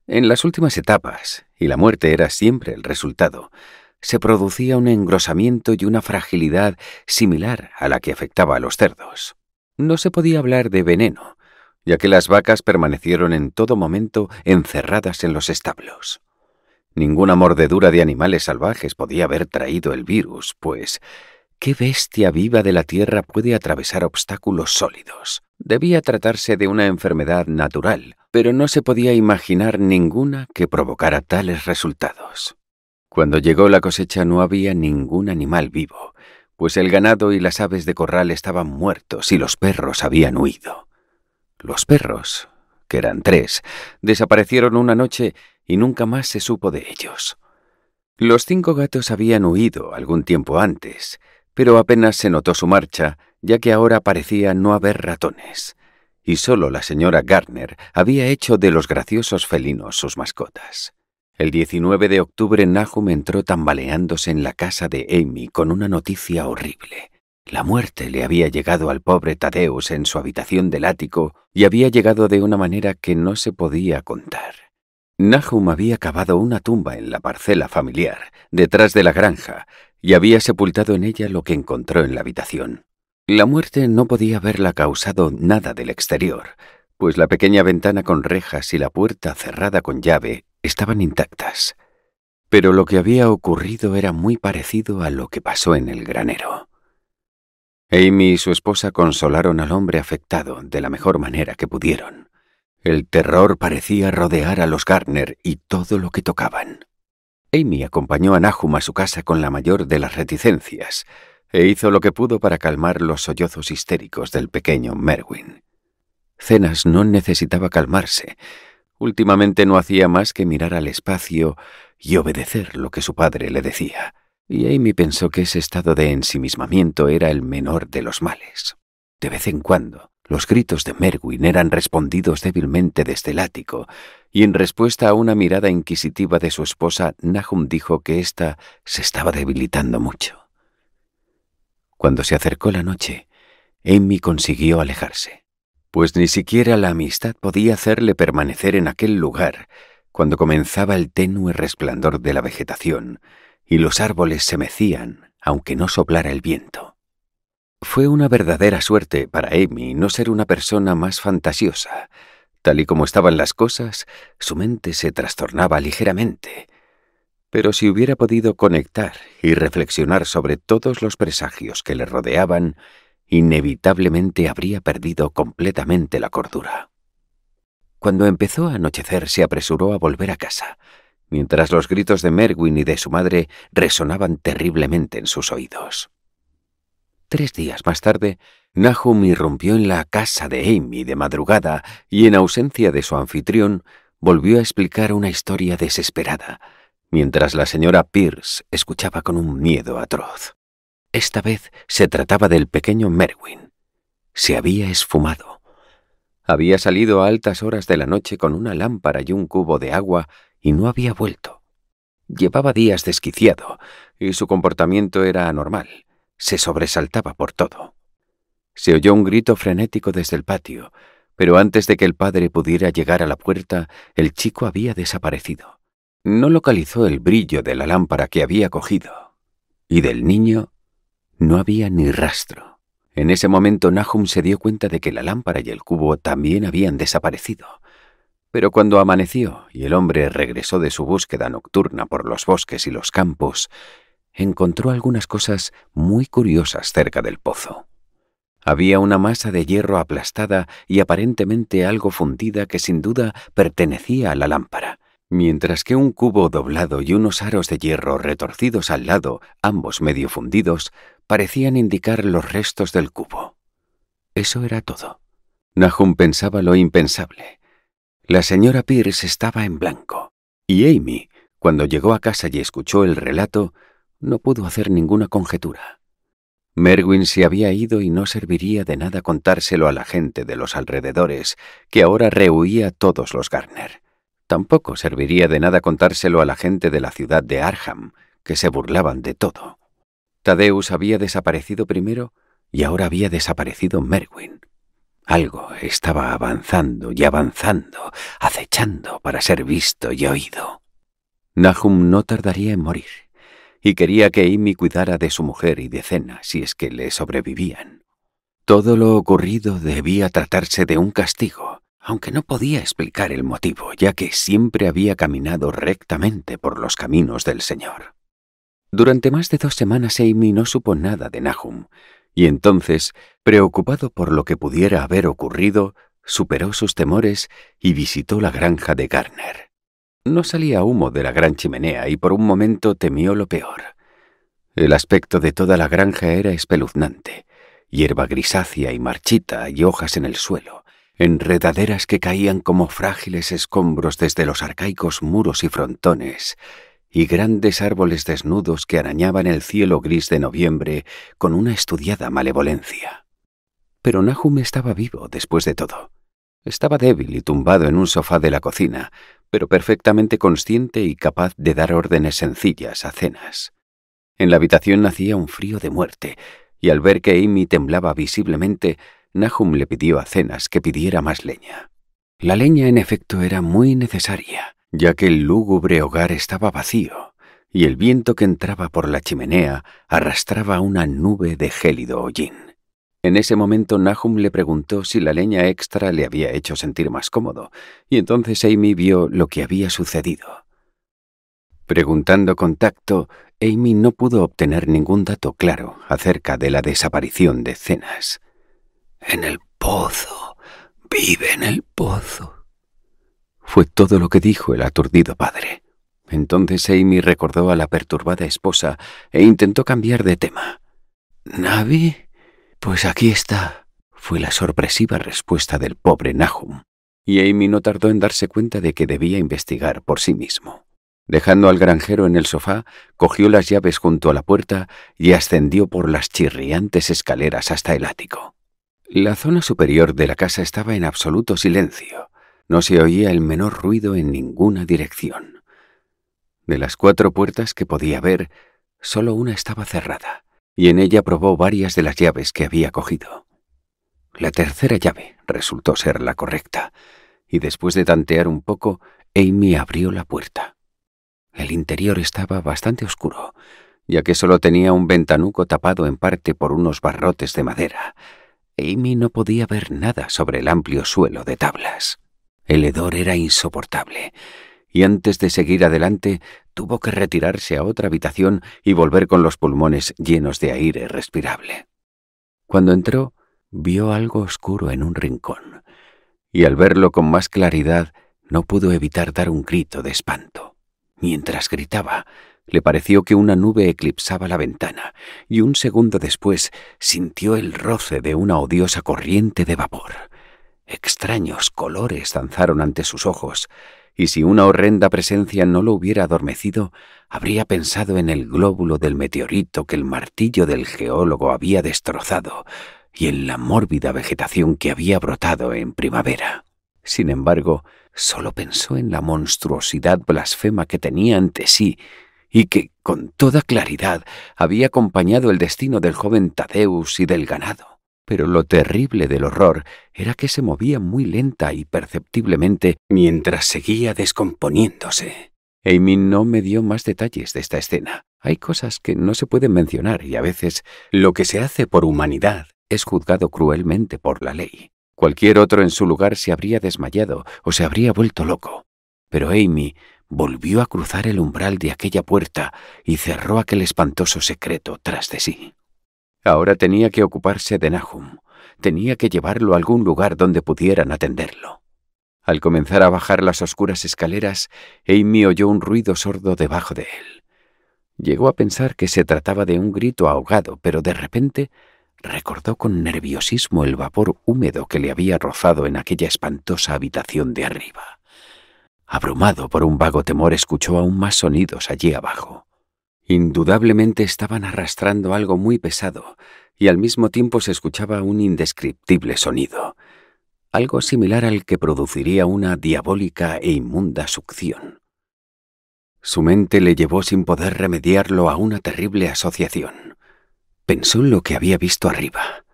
En las últimas etapas, y la muerte era siempre el resultado, se producía un engrosamiento y una fragilidad similar a la que afectaba a los cerdos. No se podía hablar de veneno, ya que las vacas permanecieron en todo momento encerradas en los establos. Ninguna mordedura de animales salvajes podía haber traído el virus, pues ¿qué bestia viva de la tierra puede atravesar obstáculos sólidos? Debía tratarse de una enfermedad natural, pero no se podía imaginar ninguna que provocara tales resultados. Cuando llegó la cosecha no había ningún animal vivo, pues el ganado y las aves de corral estaban muertos y los perros habían huido. Los perros, que eran 3, desaparecieron una noche y nunca más se supo de ellos. Los 5 gatos habían huido algún tiempo antes, pero apenas se notó su marcha, ya que ahora parecía no haber ratones, y solo la señora Gardner había hecho de los graciosos felinos sus mascotas. El 19 de octubre Nahum entró tambaleándose en la casa de Amy con una noticia horrible. La muerte le había llegado al pobre Thaddeus en su habitación del ático y había llegado de una manera que no se podía contar. Nahum había cavado una tumba en la parcela familiar, detrás de la granja, y había sepultado en ella lo que encontró en la habitación. La muerte no podía haberla causado nada del exterior, pues la pequeña ventana con rejas y la puerta cerrada con llave estaban intactas. Pero lo que había ocurrido era muy parecido a lo que pasó en el granero. Amy y su esposa consolaron al hombre afectado de la mejor manera que pudieron. El terror parecía rodear a los Gardner y todo lo que tocaban. Amy acompañó a Nahum a su casa con la mayor de las reticencias e hizo lo que pudo para calmar los sollozos histéricos del pequeño Merwin. Zenas no necesitaba calmarse. Últimamente no hacía más que mirar al espacio y obedecer lo que su padre le decía, y Amy pensó que ese estado de ensimismamiento era el menor de los males. De vez en cuando, los gritos de Merwin eran respondidos débilmente desde el ático, y en respuesta a una mirada inquisitiva de su esposa, Nahum dijo que ésta se estaba debilitando mucho. Cuando se acercó la noche, Amy consiguió alejarse, pues ni siquiera la amistad podía hacerle permanecer en aquel lugar cuando comenzaba el tenue resplandor de la vegetación y los árboles se mecían, aunque no soplara el viento. Fue una verdadera suerte para Amy no ser una persona más fantasiosa. Tal y como estaban las cosas, su mente se trastornaba ligeramente. Pero si hubiera podido conectar y reflexionar sobre todos los presagios que le rodeaban, inevitablemente habría perdido completamente la cordura. Cuando empezó a anochecer, se apresuró a volver a casa, mientras los gritos de Merwin y de su madre resonaban terriblemente en sus oídos. 3 días más tarde, Nahum irrumpió en la casa de Amy de madrugada y, en ausencia de su anfitrión, volvió a explicar una historia desesperada, mientras la señora Pierce escuchaba con un miedo atroz. Esta vez se trataba del pequeño Merwin. Se había esfumado. Había salido a altas horas de la noche con una lámpara y un cubo de agua y no había vuelto. Llevaba días desquiciado y su comportamiento era anormal. Se sobresaltaba por todo. Se oyó un grito frenético desde el patio, pero antes de que el padre pudiera llegar a la puerta, el chico había desaparecido. No localizó el brillo de la lámpara que había cogido, y del niño no había ni rastro. En ese momento Nahum se dio cuenta de que la lámpara y el cubo también habían desaparecido. Pero cuando amaneció y el hombre regresó de su búsqueda nocturna por los bosques y los campos, encontró algunas cosas muy curiosas cerca del pozo. Había una masa de hierro aplastada y aparentemente algo fundida que sin duda pertenecía a la lámpara, mientras que un cubo doblado y unos aros de hierro retorcidos al lado, ambos medio fundidos, parecían indicar los restos del cubo. Eso era todo. Nahum pensaba lo impensable. La señora Pierce estaba en blanco, y Amy, Cuando llegó a casa y escuchó el relato, no pudo hacer ninguna conjetura. Merwin se había ido y no serviría de nada contárselo a la gente de los alrededores, que ahora rehuía a todos los Gardner. Tampoco serviría de nada contárselo a la gente de la ciudad de Arkham, que se burlaban de todo. Thaddeus había desaparecido primero y ahora había desaparecido Merwin. Algo estaba avanzando y avanzando, acechando para ser visto y oído. Nahum no tardaría en morir, y quería que Amy cuidara de su mujer y de Cena si es que le sobrevivían. Todo lo ocurrido debía tratarse de un castigo, aunque no podía explicar el motivo, ya que siempre había caminado rectamente por los caminos del Señor. Durante más de 2 semanas Amy no supo nada de Nahum, y entonces, preocupado por lo que pudiera haber ocurrido, superó sus temores y visitó la granja de Gardner. No salía humo de la gran chimenea y por un momento temió lo peor. El aspecto de toda la granja era espeluznante: hierba grisácea y marchita y hojas en el suelo, enredaderas que caían como frágiles escombros desde los arcaicos muros y frontones, y grandes árboles desnudos que arañaban el cielo gris de noviembre con una estudiada malevolencia. Pero Nahum estaba vivo después de todo. Estaba débil y tumbado en un sofá de la cocina, pero perfectamente consciente y capaz de dar órdenes sencillas a Cenas. En la habitación hacía un frío de muerte, y al ver que Amy temblaba visiblemente, Nahum le pidió a Cenas que pidiera más leña. La leña, en efecto, era muy necesaria, ya que el lúgubre hogar estaba vacío, y el viento que entraba por la chimenea arrastraba una nube de gélido hollín. En ese momento Nahum le preguntó si la leña extra le había hecho sentir más cómodo, y entonces Amy vio lo que había sucedido. Preguntando con tacto, Amy no pudo obtener ningún dato claro acerca de la desaparición de Cenas. «En el pozo, vive en el pozo», fue todo lo que dijo el aturdido padre. Entonces Amy recordó a la perturbada esposa e intentó cambiar de tema. «¿Navi? Pues aquí está», fue la sorpresiva respuesta del pobre Nahum, y Amy no tardó en darse cuenta de que debía investigar por sí mismo. Dejando al granjero en el sofá, cogió las llaves junto a la puerta y ascendió por las chirriantes escaleras hasta el ático. La zona superior de la casa estaba en absoluto silencio. No se oía el menor ruido en ninguna dirección. De las 4 puertas que podía ver, solo una estaba cerrada, y en ella probó varias de las llaves que había cogido. La tercera llave resultó ser la correcta, y después de tantear un poco, Amy abrió la puerta. El interior estaba bastante oscuro, ya que solo tenía un ventanuco tapado en parte por unos barrotes de madera. Amy no podía ver nada sobre el amplio suelo de tablas. El hedor era insoportable, y antes de seguir adelante tuvo que retirarse a otra habitación y volver con los pulmones llenos de aire respirable. Cuando entró, vio algo oscuro en un rincón, y al verlo con más claridad no pudo evitar dar un grito de espanto. Mientras gritaba, le pareció que una nube eclipsaba la ventana, y un segundo después sintió el roce de una odiosa corriente de vapor. Extraños colores danzaron ante sus ojos, y si una horrenda presencia no lo hubiera adormecido, habría pensado en el glóbulo del meteorito que el martillo del geólogo había destrozado, y en la mórbida vegetación que había brotado en primavera. Sin embargo, solo pensó en la monstruosidad blasfema que tenía ante sí y que, con toda claridad, había acompañado el destino del joven Thaddeus y del ganado. Pero lo terrible del horror era que se movía muy lenta y perceptiblemente mientras seguía descomponiéndose. Amy no me dio más detalles de esta escena. Hay cosas que no se pueden mencionar y a veces lo que se hace por humanidad es juzgado cruelmente por la ley. Cualquier otro en su lugar se habría desmayado o se habría vuelto loco. Pero Amy volvió a cruzar el umbral de aquella puerta y cerró aquel espantoso secreto tras de sí. Ahora tenía que ocuparse de Nahum. Tenía que llevarlo a algún lugar donde pudieran atenderlo. Al comenzar a bajar las oscuras escaleras, Amy oyó un ruido sordo debajo de él. Llegó a pensar que se trataba de un grito ahogado, pero de repente recordó con nerviosismo el vapor húmedo que le había rozado en aquella espantosa habitación de arriba. Abrumado por un vago temor, escuchó aún más sonidos allí abajo. Indudablemente estaban arrastrando algo muy pesado, y al mismo tiempo se escuchaba un indescriptible sonido, algo similar al que produciría una diabólica e inmunda succión. Su mente le llevó sin poder remediarlo a una terrible asociación. Pensó en lo que había visto arriba.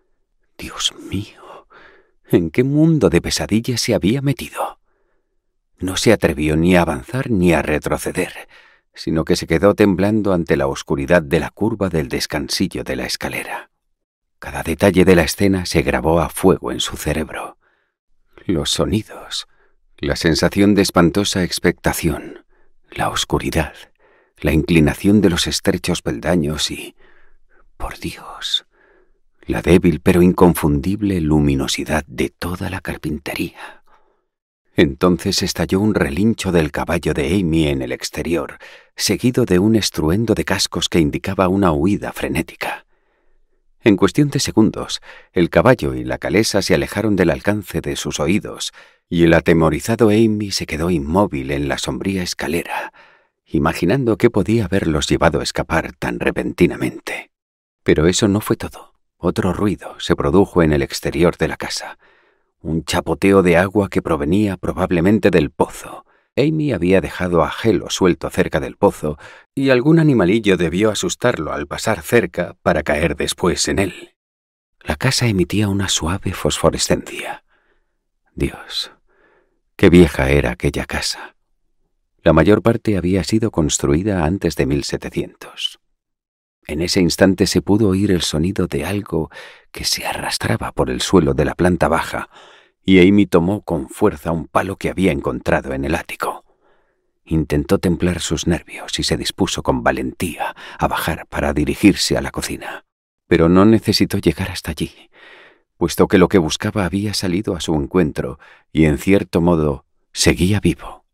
Dios mío, ¿en qué mundo de pesadillas se había metido? No se atrevió ni a avanzar ni a retroceder, sino que se quedó temblando ante la oscuridad de la curva del descansillo de la escalera. Cada detalle de la escena se grabó a fuego en su cerebro. Los sonidos, la sensación de espantosa expectación, la oscuridad, la inclinación de los estrechos peldaños y, por Dios, la débil pero inconfundible luminosidad de toda la carpintería. Entonces estalló un relincho del caballo de Amy en el exterior, seguido de un estruendo de cascos que indicaba una huida frenética. En cuestión de segundos, el caballo y la calesa se alejaron del alcance de sus oídos, y el atemorizado Amy se quedó inmóvil en la sombría escalera, imaginando qué podía haberlos llevado a escapar tan repentinamente. Pero eso no fue todo. Otro ruido se produjo en el exterior de la casa. Un chapoteo de agua que provenía probablemente del pozo. Amy había dejado a Gelo suelto cerca del pozo y algún animalillo debió asustarlo al pasar cerca para caer después en él. La casa emitía una suave fosforescencia. Dios, qué vieja era aquella casa. La mayor parte había sido construida antes de 1700. En ese instante se pudo oír el sonido de algo que se arrastraba por el suelo de la planta baja, y Amy tomó con fuerza un palo que había encontrado en el ático. Intentó templar sus nervios y se dispuso con valentía a bajar para dirigirse a la cocina. Pero no necesitó llegar hasta allí, puesto que lo que buscaba había salido a su encuentro y, en cierto modo, seguía vivo.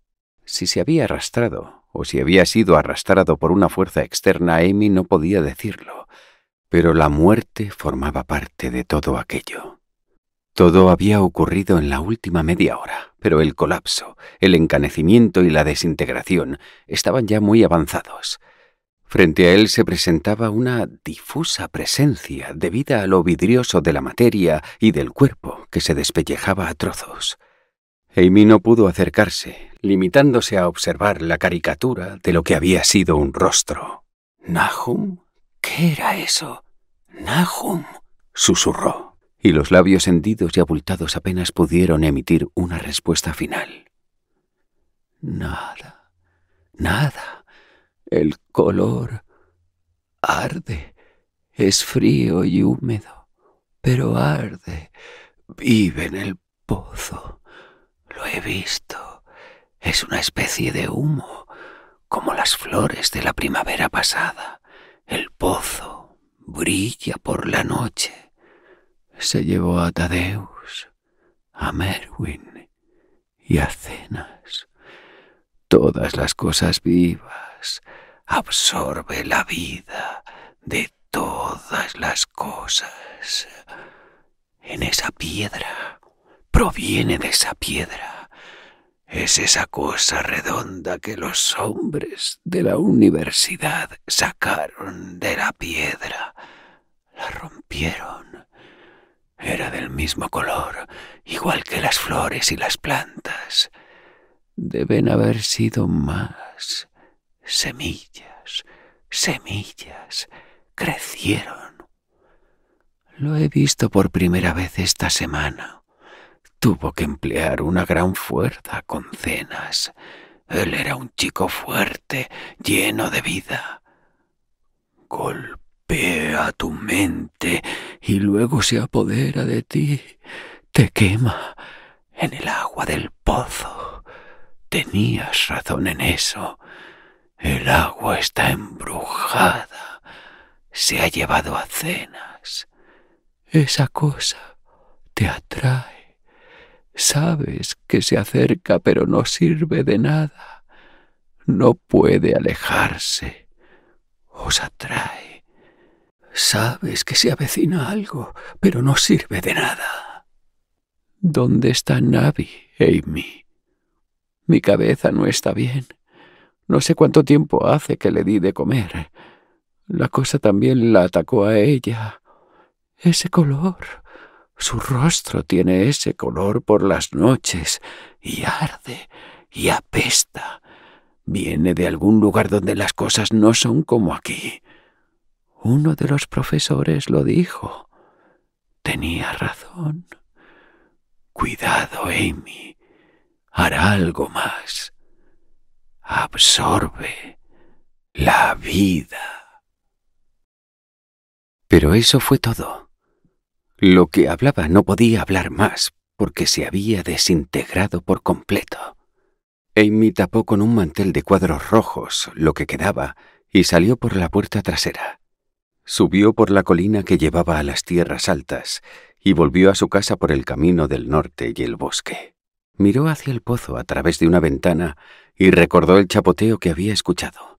Si se había arrastrado o si había sido arrastrado por una fuerza externa, Amy no podía decirlo, pero la muerte formaba parte de todo aquello. Todo había ocurrido en la última media hora, pero el colapso, el encanecimiento y la desintegración estaban ya muy avanzados. Frente a él se presentaba una difusa presencia debida a lo vidrioso de la materia y del cuerpo que se despellejaba a trozos. Amy no pudo acercarse, limitándose a observar la caricatura de lo que había sido un rostro. «¿Nahum? ¿Qué era eso? ¿Nahum?», susurró, y los labios hendidos y abultados apenas pudieron emitir una respuesta final. «Nada, nada. El color arde. Es frío y húmedo, pero arde. Vive en el pozo. Lo he visto. Es una especie de humo, como las flores de la primavera pasada. El pozo brilla por la noche. Se llevó a Tadeus, a Merwin y a Cenas. Todas las cosas vivas. Absorbe la vida de todas las cosas. En esa piedra. Proviene de esa piedra. Es esa cosa redonda que los hombres de la universidad sacaron de la piedra. La rompieron. Era del mismo color, igual que las flores y las plantas. Deben haber sido más. Semillas, semillas. Crecieron. Lo he visto por primera vez esta semana. Tuvo que emplear una gran fuerza con Cenas. Él era un chico fuerte, lleno de vida. Golpea tu mente y luego se apodera de ti. Te quema en el agua del pozo. Tenías razón en eso. El agua está embrujada. Se ha llevado a Cenas. Esa cosa te atrae. Sabes que se acerca, pero no sirve de nada. No puede alejarse. Os atrae. Sabes que se avecina algo, pero no sirve de nada. ¿Dónde está Navi, Amy? Mi cabeza no está bien. No sé cuánto tiempo hace que le di de comer. La cosa también la atacó a ella. Ese color. Su rostro tiene ese color por las noches y arde y apesta. Viene de algún lugar donde las cosas no son como aquí. Uno de los profesores lo dijo. Tenía razón. Cuidado, Amy. Hará algo más. Absorbe la vida. Pero eso fue todo. Lo que hablaba no podía hablar más porque se había desintegrado por completo. Amy tapó con un mantel de cuadros rojos lo que quedaba y salió por la puerta trasera. Subió por la colina que llevaba a las tierras altas y volvió a su casa por el camino del norte y el bosque. Miró hacia el pozo a través de una ventana y recordó el chapoteo que había escuchado.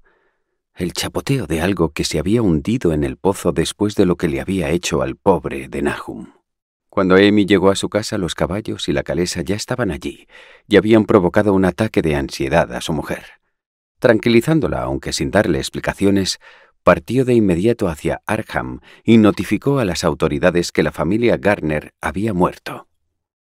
El chapoteo de algo que se había hundido en el pozo después de lo que le había hecho al pobre de Nahum. Cuando Amy llegó a su casa, los caballos y la calesa ya estaban allí y habían provocado un ataque de ansiedad a su mujer. Tranquilizándola, aunque sin darle explicaciones, partió de inmediato hacia Arkham y notificó a las autoridades que la familia Garner había muerto.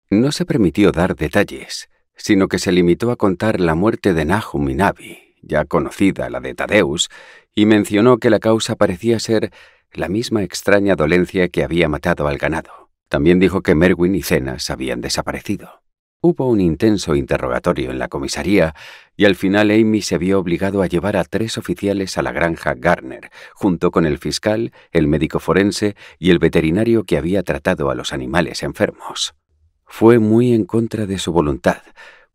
No se permitió dar detalles, sino que se limitó a contar la muerte de Nahum y Navi, ya conocida la de Thaddeus, y mencionó que la causa parecía ser la misma extraña dolencia que había matado al ganado. También dijo que Merwin y Zenas habían desaparecido. Hubo un intenso interrogatorio en la comisaría y al final Amy se vio obligado a llevar a 3 oficiales a la granja Garner, junto con el fiscal, el médico forense y el veterinario que había tratado a los animales enfermos. Fue muy en contra de su voluntad,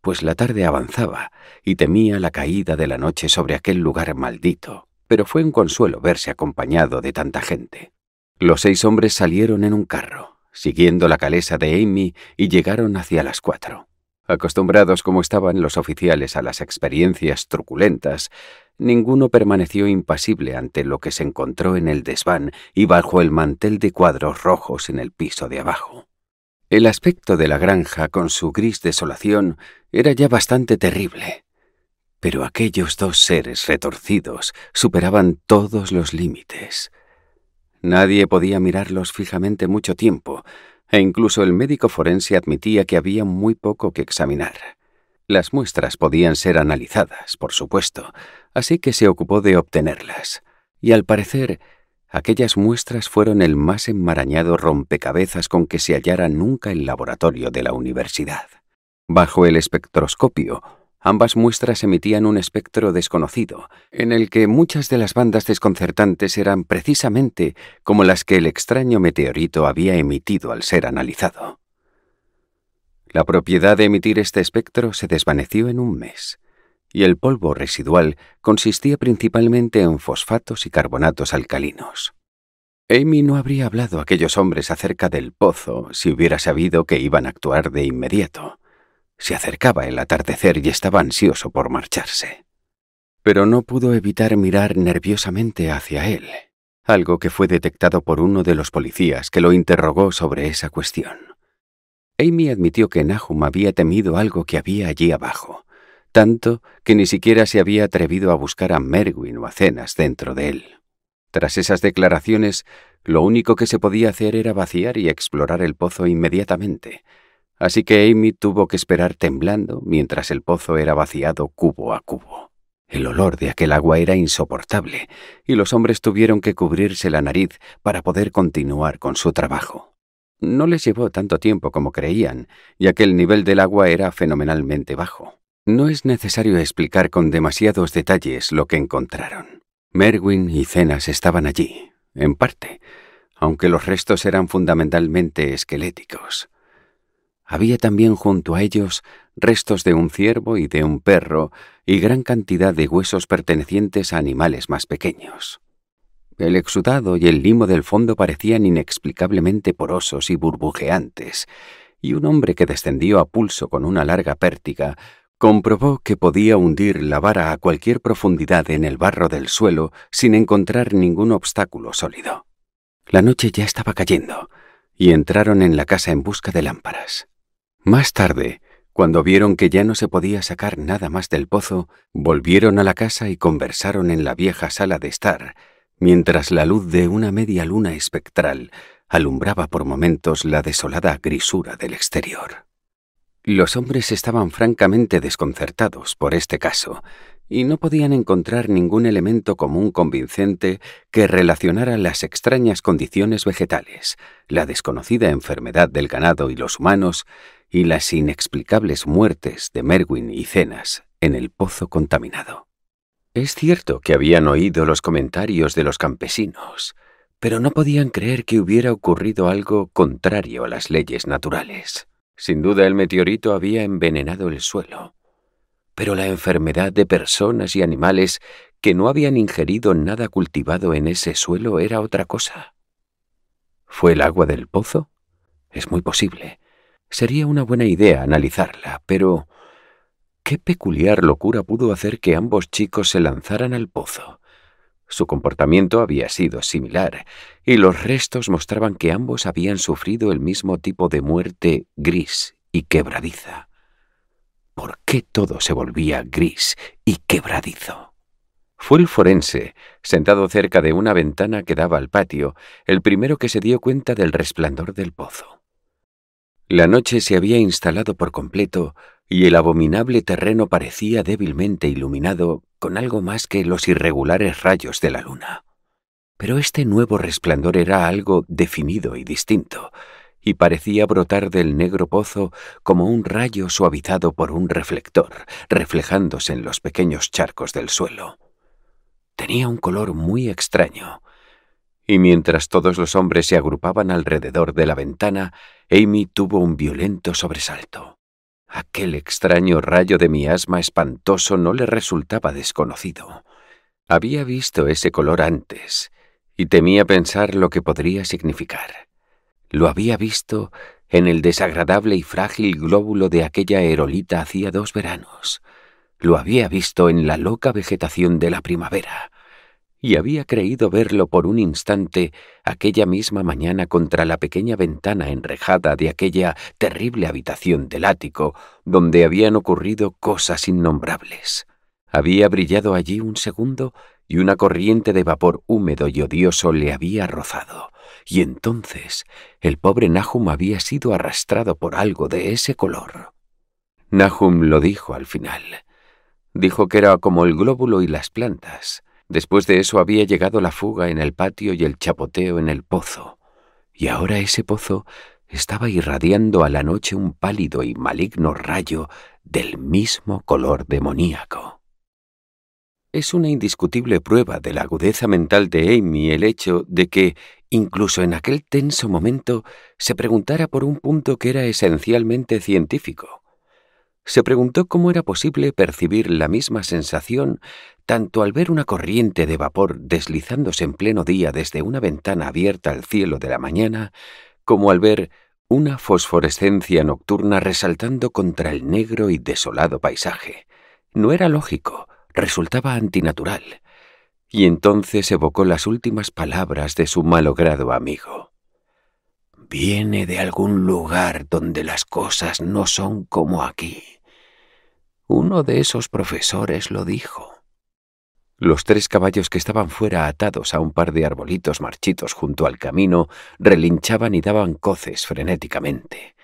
pues la tarde avanzaba y temía la caída de la noche sobre aquel lugar maldito, pero fue un consuelo verse acompañado de tanta gente. Los 6 hombres salieron en un carro, siguiendo la calesa de Amy, y llegaron hacia las 4. Acostumbrados como estaban los oficiales a las experiencias truculentas, ninguno permaneció impasible ante lo que se encontró en el desván y bajo el mantel de cuadros rojos en el piso de abajo. El aspecto de la granja, con su gris desolación, era ya bastante terrible, pero aquellos 2 seres retorcidos superaban todos los límites. Nadie podía mirarlos fijamente mucho tiempo, e incluso el médico forense admitía que había muy poco que examinar. Las muestras podían ser analizadas, por supuesto, así que se ocupó de obtenerlas, y al parecer, aquellas muestras fueron el más enmarañado rompecabezas con que se hallara nunca el laboratorio de la universidad. Bajo el espectroscopio, ambas muestras emitían un espectro desconocido, en el que muchas de las bandas desconcertantes eran precisamente como las que el extraño meteorito había emitido al ser analizado. La propiedad de emitir este espectro se desvaneció en un mes, y el polvo residual consistía principalmente en fosfatos y carbonatos alcalinos. Amy no habría hablado a aquellos hombres acerca del pozo si hubiera sabido que iban a actuar de inmediato. Se acercaba el atardecer y estaba ansioso por marcharse. Pero no pudo evitar mirar nerviosamente hacia él, algo que fue detectado por uno de los policías que lo interrogó sobre esa cuestión. Amy admitió que Nahum había temido algo que había allí abajo, tanto que ni siquiera se había atrevido a buscar a Merwin o a Zenas dentro de él. Tras esas declaraciones, lo único que se podía hacer era vaciar y explorar el pozo inmediatamente, así que Amy tuvo que esperar temblando mientras el pozo era vaciado cubo a cubo. El olor de aquel agua era insoportable y los hombres tuvieron que cubrirse la nariz para poder continuar con su trabajo. No les llevó tanto tiempo como creían, ya que el nivel del agua era fenomenalmente bajo. No es necesario explicar con demasiados detalles lo que encontraron. Merwin y Zenas estaban allí, en parte, aunque los restos eran fundamentalmente esqueléticos. Había también junto a ellos restos de un ciervo y de un perro y gran cantidad de huesos pertenecientes a animales más pequeños. El exudado y el limo del fondo parecían inexplicablemente porosos y burbujeantes, y un hombre que descendió a pulso con una larga pértiga comprobó que podía hundir la vara a cualquier profundidad en el barro del suelo sin encontrar ningún obstáculo sólido. La noche ya estaba cayendo, y entraron en la casa en busca de lámparas. Más tarde, Cuando vieron que ya no se podía sacar nada más del pozo, volvieron a la casa y conversaron en la vieja sala de estar, mientras la luz de una media luna espectral alumbraba por momentos la desolada grisura del exterior. Los hombres estaban francamente desconcertados por este caso, y no podían encontrar ningún elemento común convincente que relacionara las extrañas condiciones vegetales, la desconocida enfermedad del ganado y los humanos, y las inexplicables muertes de Merwin y Cenas en el pozo contaminado. Es cierto que habían oído los comentarios de los campesinos, pero no podían creer que hubiera ocurrido algo contrario a las leyes naturales. Sin duda el meteorito había envenenado el suelo, pero la enfermedad de personas y animales que no habían ingerido nada cultivado en ese suelo era otra cosa. ¿Fue el agua del pozo? Es muy posible. Sería una buena idea analizarla, pero ¿qué peculiar locura pudo hacer que ambos chicos se lanzaran al pozo? Su comportamiento había sido similar, y los restos mostraban que ambos habían sufrido el mismo tipo de muerte gris y quebradiza. ¿Por qué todo se volvía gris y quebradizo? Fue el forense, sentado cerca de una ventana que daba al patio, el primero que se dio cuenta del resplandor del pozo. La noche se había instalado por completo y el abominable terreno parecía débilmente iluminado con algo más que los irregulares rayos de la luna. Pero este nuevo resplandor era algo definido y distinto, y parecía brotar del negro pozo como un rayo suavizado por un reflector, reflejándose en los pequeños charcos del suelo. Tenía un color muy extraño, y mientras todos los hombres se agrupaban alrededor de la ventana, Amy tuvo un violento sobresalto. Aquel extraño rayo de miasma espantoso no le resultaba desconocido. Había visto ese color antes, y temía pensar lo que podría significar. Lo había visto en el desagradable y frágil glóbulo de aquella aerolita hacía 2 veranos. Lo había visto en la loca vegetación de la primavera. Y había creído verlo por un instante aquella misma mañana contra la pequeña ventana enrejada de aquella terrible habitación del ático, donde habían ocurrido cosas innombrables. Había brillado allí un segundo y una corriente de vapor húmedo y odioso le había rozado, y entonces el pobre Nahum había sido arrastrado por algo de ese color. Nahum lo dijo al final. Dijo que era como el glóbulo y las plantas. Después de eso había llegado la fuga en el patio y el chapoteo en el pozo, y ahora ese pozo estaba irradiando a la noche un pálido y maligno rayo del mismo color demoníaco. Es una indiscutible prueba de la agudeza mental de Amy el hecho de que, incluso en aquel tenso momento, se preguntara por un punto que era esencialmente científico. Se preguntó cómo era posible percibir la misma sensación tanto al ver una corriente de vapor deslizándose en pleno día desde una ventana abierta al cielo de la mañana, como al ver una fosforescencia nocturna resaltando contra el negro y desolado paisaje. No era lógico, resultaba antinatural. Y entonces evocó las últimas palabras de su malogrado amigo. «Viene de algún lugar donde las cosas no son como aquí. Uno de esos profesores lo dijo». Los 3 caballos que estaban fuera atados a un par de arbolitos marchitos junto al camino relinchaban y daban coces frenéticamente.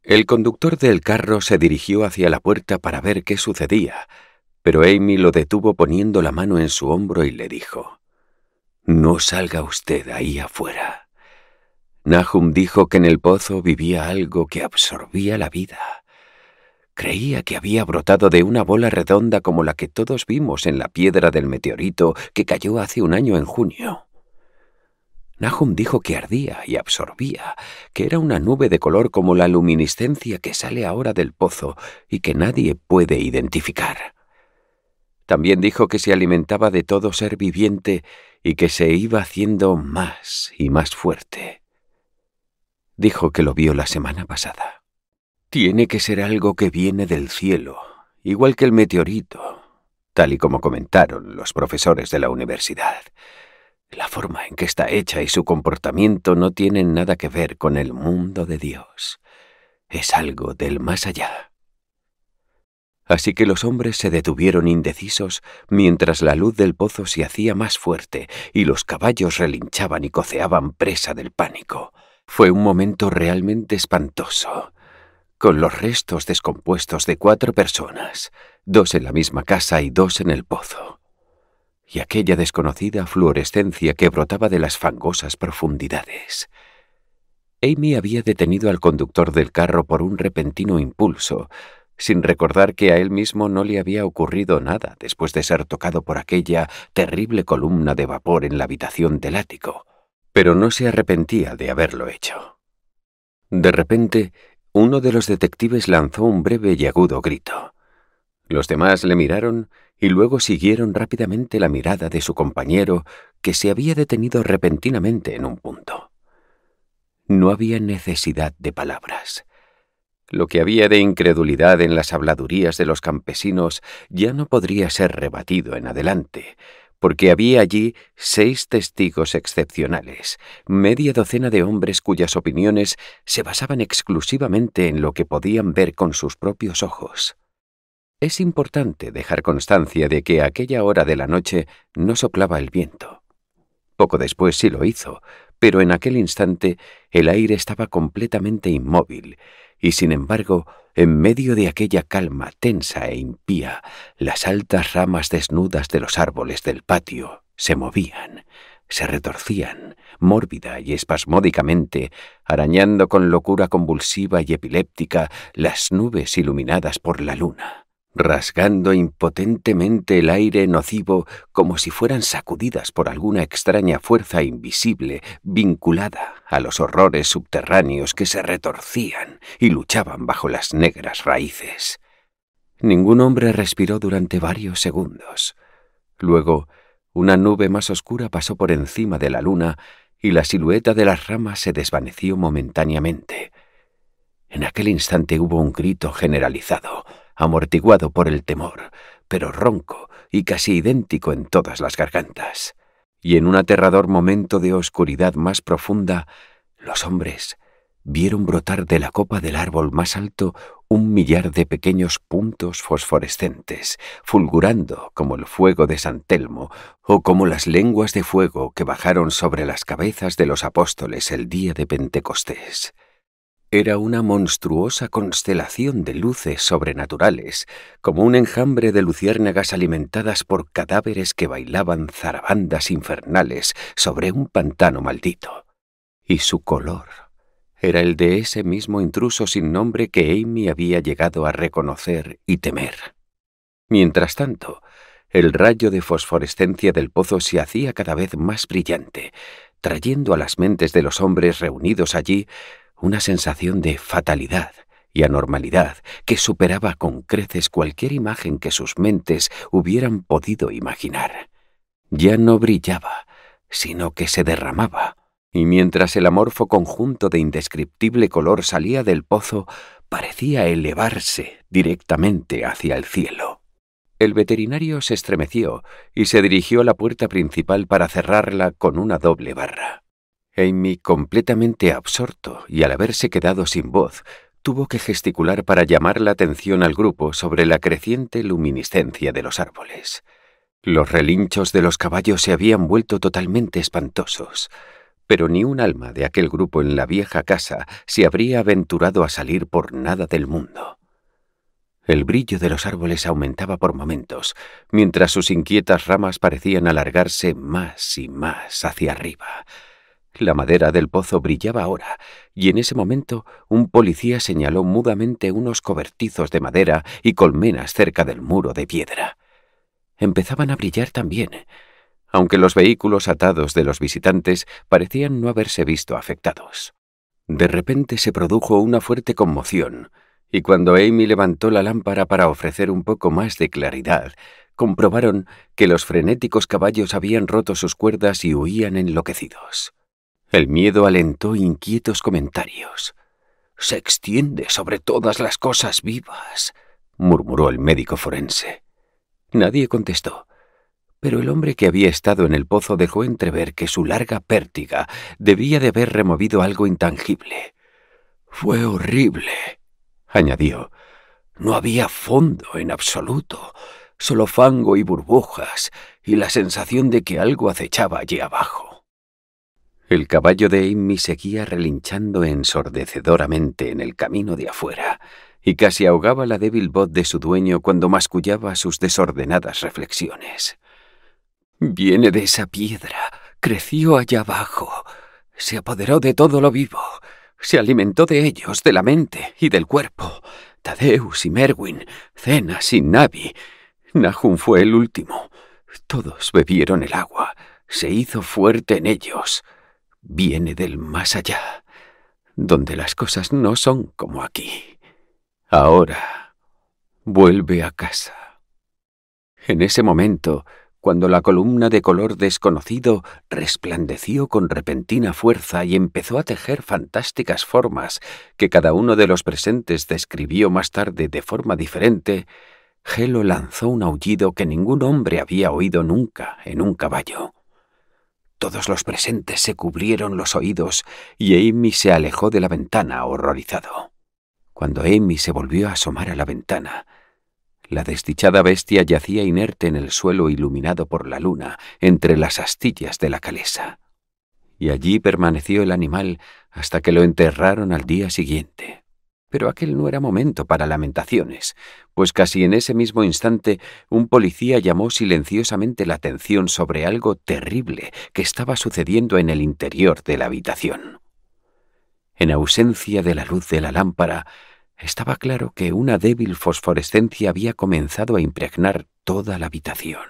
El conductor del carro se dirigió hacia la puerta para ver qué sucedía, pero Amy lo detuvo poniendo la mano en su hombro y le dijo: «No salga usted ahí afuera». Nahum dijo que en el pozo vivía algo que absorbía la vida. Creía que había brotado de una bola redonda como la que todos vimos en la piedra del meteorito que cayó hace un año en junio. Nahum dijo que ardía y absorbía, que era una nube de color como la luminiscencia que sale ahora del pozo y que nadie puede identificar. También dijo que se alimentaba de todo ser viviente y que se iba haciendo más y más fuerte. Dijo que lo vio la semana pasada. Tiene que ser algo que viene del cielo, igual que el meteorito, tal y como comentaron los profesores de la universidad. La forma en que está hecha y su comportamiento no tienen nada que ver con el mundo de Dios. Es algo del más allá. Así que los hombres se detuvieron indecisos mientras la luz del pozo se hacía más fuerte y los caballos relinchaban y coceaban presa del pánico. Fue un momento realmente espantoso, con los restos descompuestos de 4 personas, 2 en la misma casa y 2 en el pozo, y aquella desconocida fluorescencia que brotaba de las fangosas profundidades. Amy había detenido al conductor del carro por un repentino impulso, sin recordar que a él mismo no le había ocurrido nada después de ser tocado por aquella terrible columna de vapor en la habitación del ático, pero no se arrepentía de haberlo hecho. De repente, uno de los detectives lanzó un breve y agudo grito. Los demás le miraron y luego siguieron rápidamente la mirada de su compañero, que se había detenido repentinamente en un punto. No había necesidad de palabras. Lo que había de incredulidad en las habladurías de los campesinos ya no podría ser rebatido en adelante, porque había allí 6 testigos excepcionales, media docena de hombres cuyas opiniones se basaban exclusivamente en lo que podían ver con sus propios ojos. Es importante dejar constancia de que a aquella hora de la noche no soplaba el viento. Poco después sí lo hizo, pero en aquel instante el aire estaba completamente inmóvil, y sin embargo, en medio de aquella calma tensa e impía, las altas ramas desnudas de los árboles del patio se movían, se retorcían, mórbida y espasmódicamente, arañando con locura convulsiva y epiléptica las nubes iluminadas por la luna, rasgando impotentemente el aire nocivo como si fueran sacudidas por alguna extraña fuerza invisible vinculada a los horrores subterráneos que se retorcían y luchaban bajo las negras raíces. Ningún hombre respiró durante varios segundos. Luego, una nube más oscura pasó por encima de la luna y la silueta de las ramas se desvaneció momentáneamente. En aquel instante hubo un grito generalizado, amortiguado por el temor, pero ronco y casi idéntico en todas las gargantas. Y en un aterrador momento de oscuridad más profunda, los hombres vieron brotar de la copa del árbol más alto 1.000.000 de pequeños puntos fosforescentes, fulgurando como el fuego de San Telmo o como las lenguas de fuego que bajaron sobre las cabezas de los apóstoles el día de Pentecostés. Era una monstruosa constelación de luces sobrenaturales, como un enjambre de luciérnagas alimentadas por cadáveres que bailaban zarabandas infernales sobre un pantano maldito. Y su color era el de ese mismo intruso sin nombre que Amy había llegado a reconocer y temer. Mientras tanto, el rayo de fosforescencia del pozo se hacía cada vez más brillante, trayendo a las mentes de los hombres reunidos allí una sensación de fatalidad y anormalidad que superaba con creces cualquier imagen que sus mentes hubieran podido imaginar. Ya no brillaba, sino que se derramaba, y mientras el amorfo conjunto de indescriptible color salía del pozo, parecía elevarse directamente hacia el cielo. El veterinario se estremeció y se dirigió a la puerta principal para cerrarla con una doble barra. Amy, completamente absorto y al haberse quedado sin voz, tuvo que gesticular para llamar la atención al grupo sobre la creciente luminiscencia de los árboles. Los relinchos de los caballos se habían vuelto totalmente espantosos, pero ni un alma de aquel grupo en la vieja casa se habría aventurado a salir por nada del mundo. El brillo de los árboles aumentaba por momentos, mientras sus inquietas ramas parecían alargarse más y más hacia arriba. La madera del pozo brillaba ahora, y en ese momento un policía señaló mudamente unos cobertizos de madera y colmenas cerca del muro de piedra. Empezaban a brillar también, aunque los vehículos atados de los visitantes parecían no haberse visto afectados. De repente se produjo una fuerte conmoción, y cuando Amy levantó la lámpara para ofrecer un poco más de claridad, comprobaron que los frenéticos caballos habían roto sus cuerdas y huían enloquecidos. El miedo alentó inquietos comentarios. «Se extiende sobre todas las cosas vivas», murmuró el médico forense. Nadie contestó, pero el hombre que había estado en el pozo dejó entrever que su larga pértiga debía de haber removido algo intangible. «Fue horrible», añadió. No había fondo en absoluto, solo fango y burbujas, y la sensación de que algo acechaba allí abajo. El caballo de Amy seguía relinchando ensordecedoramente en el camino de afuera, y casi ahogaba la débil voz de su dueño cuando mascullaba sus desordenadas reflexiones. Viene de esa piedra, creció allá abajo, se apoderó de todo lo vivo, se alimentó de ellos, de la mente y del cuerpo. Tadeus y Merwin, Zenas y Navi. Nahum fue el último. Todos bebieron el agua, se hizo fuerte en ellos. Viene del más allá, donde las cosas no son como aquí. Ahora vuelve a casa. En ese momento, cuando la columna de color desconocido resplandeció con repentina fuerza y empezó a tejer fantásticas formas que cada uno de los presentes describió más tarde de forma diferente, Gelo lanzó un aullido que ningún hombre había oído nunca en un caballo. Todos los presentes se cubrieron los oídos y Amy se alejó de la ventana horrorizado. Cuando Amy se volvió a asomar a la ventana, la desdichada bestia yacía inerte en el suelo iluminado por la luna entre las astillas de la calesa. Y allí permaneció el animal hasta que lo enterraron al día siguiente. Pero aquel no era momento para lamentaciones, pues casi en ese mismo instante un policía llamó silenciosamente la atención sobre algo terrible que estaba sucediendo en el interior de la habitación. En ausencia de la luz de la lámpara, estaba claro que una débil fosforescencia había comenzado a impregnar toda la habitación.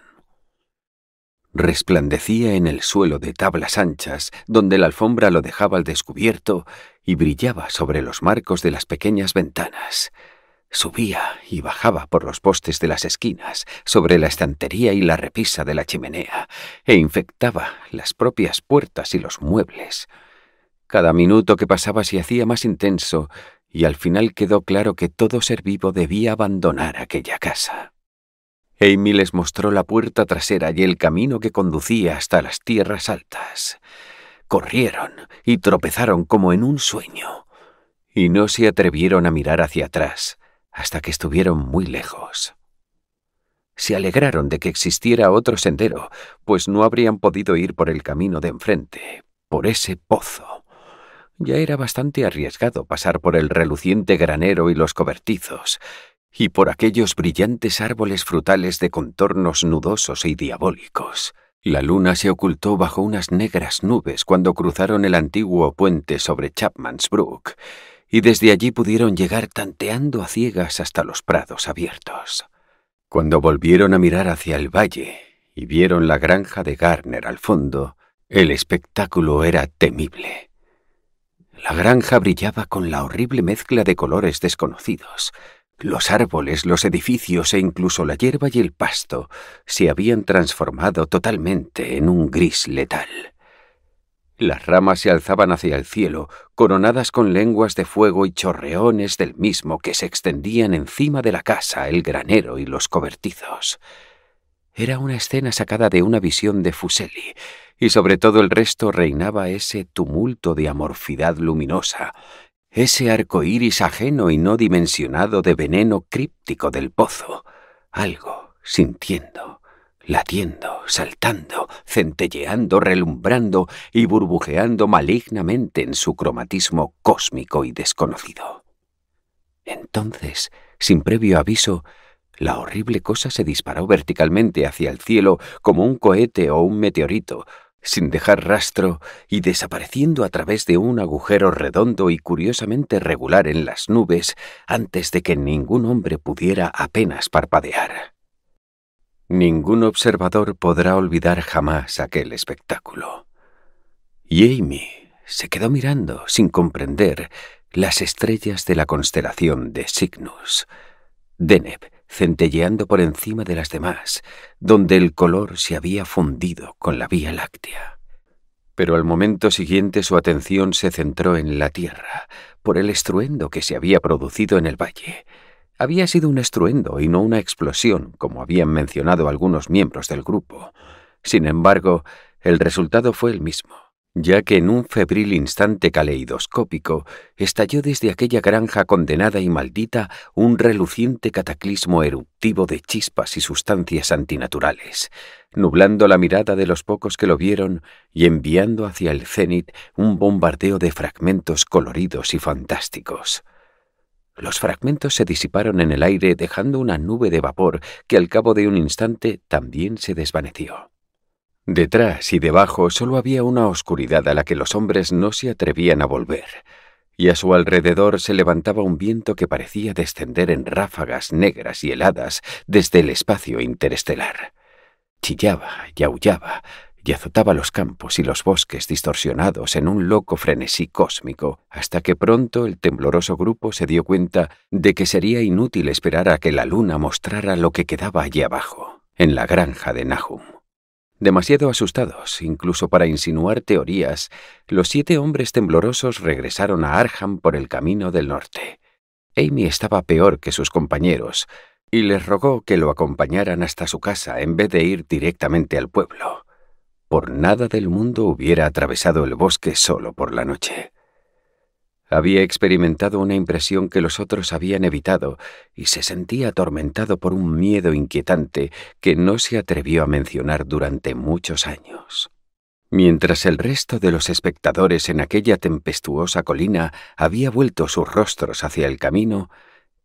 Resplandecía en el suelo de tablas anchas, donde la alfombra lo dejaba al descubierto, y brillaba sobre los marcos de las pequeñas ventanas. Subía y bajaba por los postes de las esquinas, sobre la estantería y la repisa de la chimenea, e infectaba las propias puertas y los muebles. Cada minuto que pasaba se hacía más intenso, y al final quedó claro que todo ser vivo debía abandonar aquella casa. Amy les mostró la puerta trasera y el camino que conducía hasta las tierras altas. Corrieron y tropezaron como en un sueño, y no se atrevieron a mirar hacia atrás hasta que estuvieron muy lejos. Se alegraron de que existiera otro sendero, pues no habrían podido ir por el camino de enfrente, por ese pozo. Ya era bastante arriesgado pasar por el reluciente granero y los cobertizos, y por aquellos brillantes árboles frutales de contornos nudosos y diabólicos. La luna se ocultó bajo unas negras nubes cuando cruzaron el antiguo puente sobre Chapman's Brook, y desde allí pudieron llegar tanteando a ciegas hasta los prados abiertos. Cuando volvieron a mirar hacia el valle y vieron la granja de Garner al fondo, el espectáculo era temible. La granja brillaba con la horrible mezcla de colores desconocidos. Los árboles, los edificios e incluso la hierba y el pasto se habían transformado totalmente en un gris letal. Las ramas se alzaban hacia el cielo, coronadas con lenguas de fuego y chorreones del mismo que se extendían encima de la casa, el granero y los cobertizos. Era una escena sacada de una visión de Fuseli, y sobre todo el resto reinaba ese tumulto de amorfidad luminosa, ese arco iris ajeno y no dimensionado de veneno críptico del pozo, algo sintiendo, latiendo, saltando, centelleando, relumbrando y burbujeando malignamente en su cromatismo cósmico y desconocido. Entonces, sin previo aviso, la horrible cosa se disparó verticalmente hacia el cielo como un cohete o un meteorito, sin dejar rastro y desapareciendo a través de un agujero redondo y curiosamente regular en las nubes antes de que ningún hombre pudiera apenas parpadear. Ningún observador podrá olvidar jamás aquel espectáculo. Y Amy se quedó mirando, sin comprender, las estrellas de la constelación de Cygnus, Deneb centelleando por encima de las demás, donde el color se había fundido con la Vía Láctea. Pero al momento siguiente su atención se centró en la tierra, por el estruendo que se había producido en el valle. Había sido un estruendo y no una explosión, como habían mencionado algunos miembros del grupo. Sin embargo, el resultado fue el mismo. ya que en un febril instante caleidoscópico estalló desde aquella granja condenada y maldita un reluciente cataclismo eruptivo de chispas y sustancias antinaturales, nublando la mirada de los pocos que lo vieron y enviando hacia el cénit un bombardeo de fragmentos coloridos y fantásticos. Los fragmentos se disiparon en el aire dejando una nube de vapor que al cabo de un instante también se desvaneció. Detrás y debajo solo había una oscuridad a la que los hombres no se atrevían a volver, y a su alrededor se levantaba un viento que parecía descender en ráfagas negras y heladas desde el espacio interestelar. Chillaba y aullaba y azotaba los campos y los bosques distorsionados en un loco frenesí cósmico, hasta que pronto el tembloroso grupo se dio cuenta de que sería inútil esperar a que la luna mostrara lo que quedaba allí abajo, en la granja de Nahum. Demasiado asustados, incluso para insinuar teorías, los 7 hombres temblorosos regresaron a Arkham por el camino del norte. Amy estaba peor que sus compañeros, y les rogó que lo acompañaran hasta su casa en vez de ir directamente al pueblo. Por nada del mundo hubiera atravesado el bosque solo por la noche. Había experimentado una impresión que los otros habían evitado y se sentía atormentado por un miedo inquietante que no se atrevió a mencionar durante muchos años. Mientras el resto de los espectadores en aquella tempestuosa colina había vuelto sus rostros hacia el camino,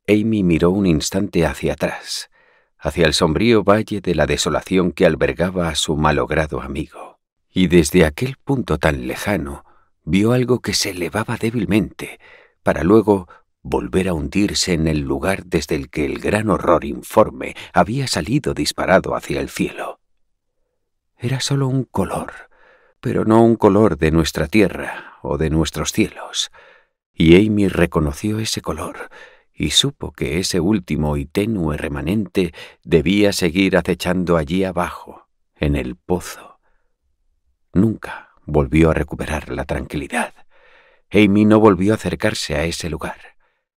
Amy miró un instante hacia atrás, hacia el sombrío valle de la desolación que albergaba a su malogrado amigo, y desde aquel punto tan lejano vio algo que se elevaba débilmente, para luego volver a hundirse en el lugar desde el que el gran horror informe había salido disparado hacia el cielo. Era solo un color, pero no un color de nuestra tierra o de nuestros cielos, y Amy reconoció ese color y supo que ese último y tenue remanente debía seguir acechando allí abajo, en el pozo. Nunca volvió a recuperar la tranquilidad. Amy no volvió a acercarse a ese lugar.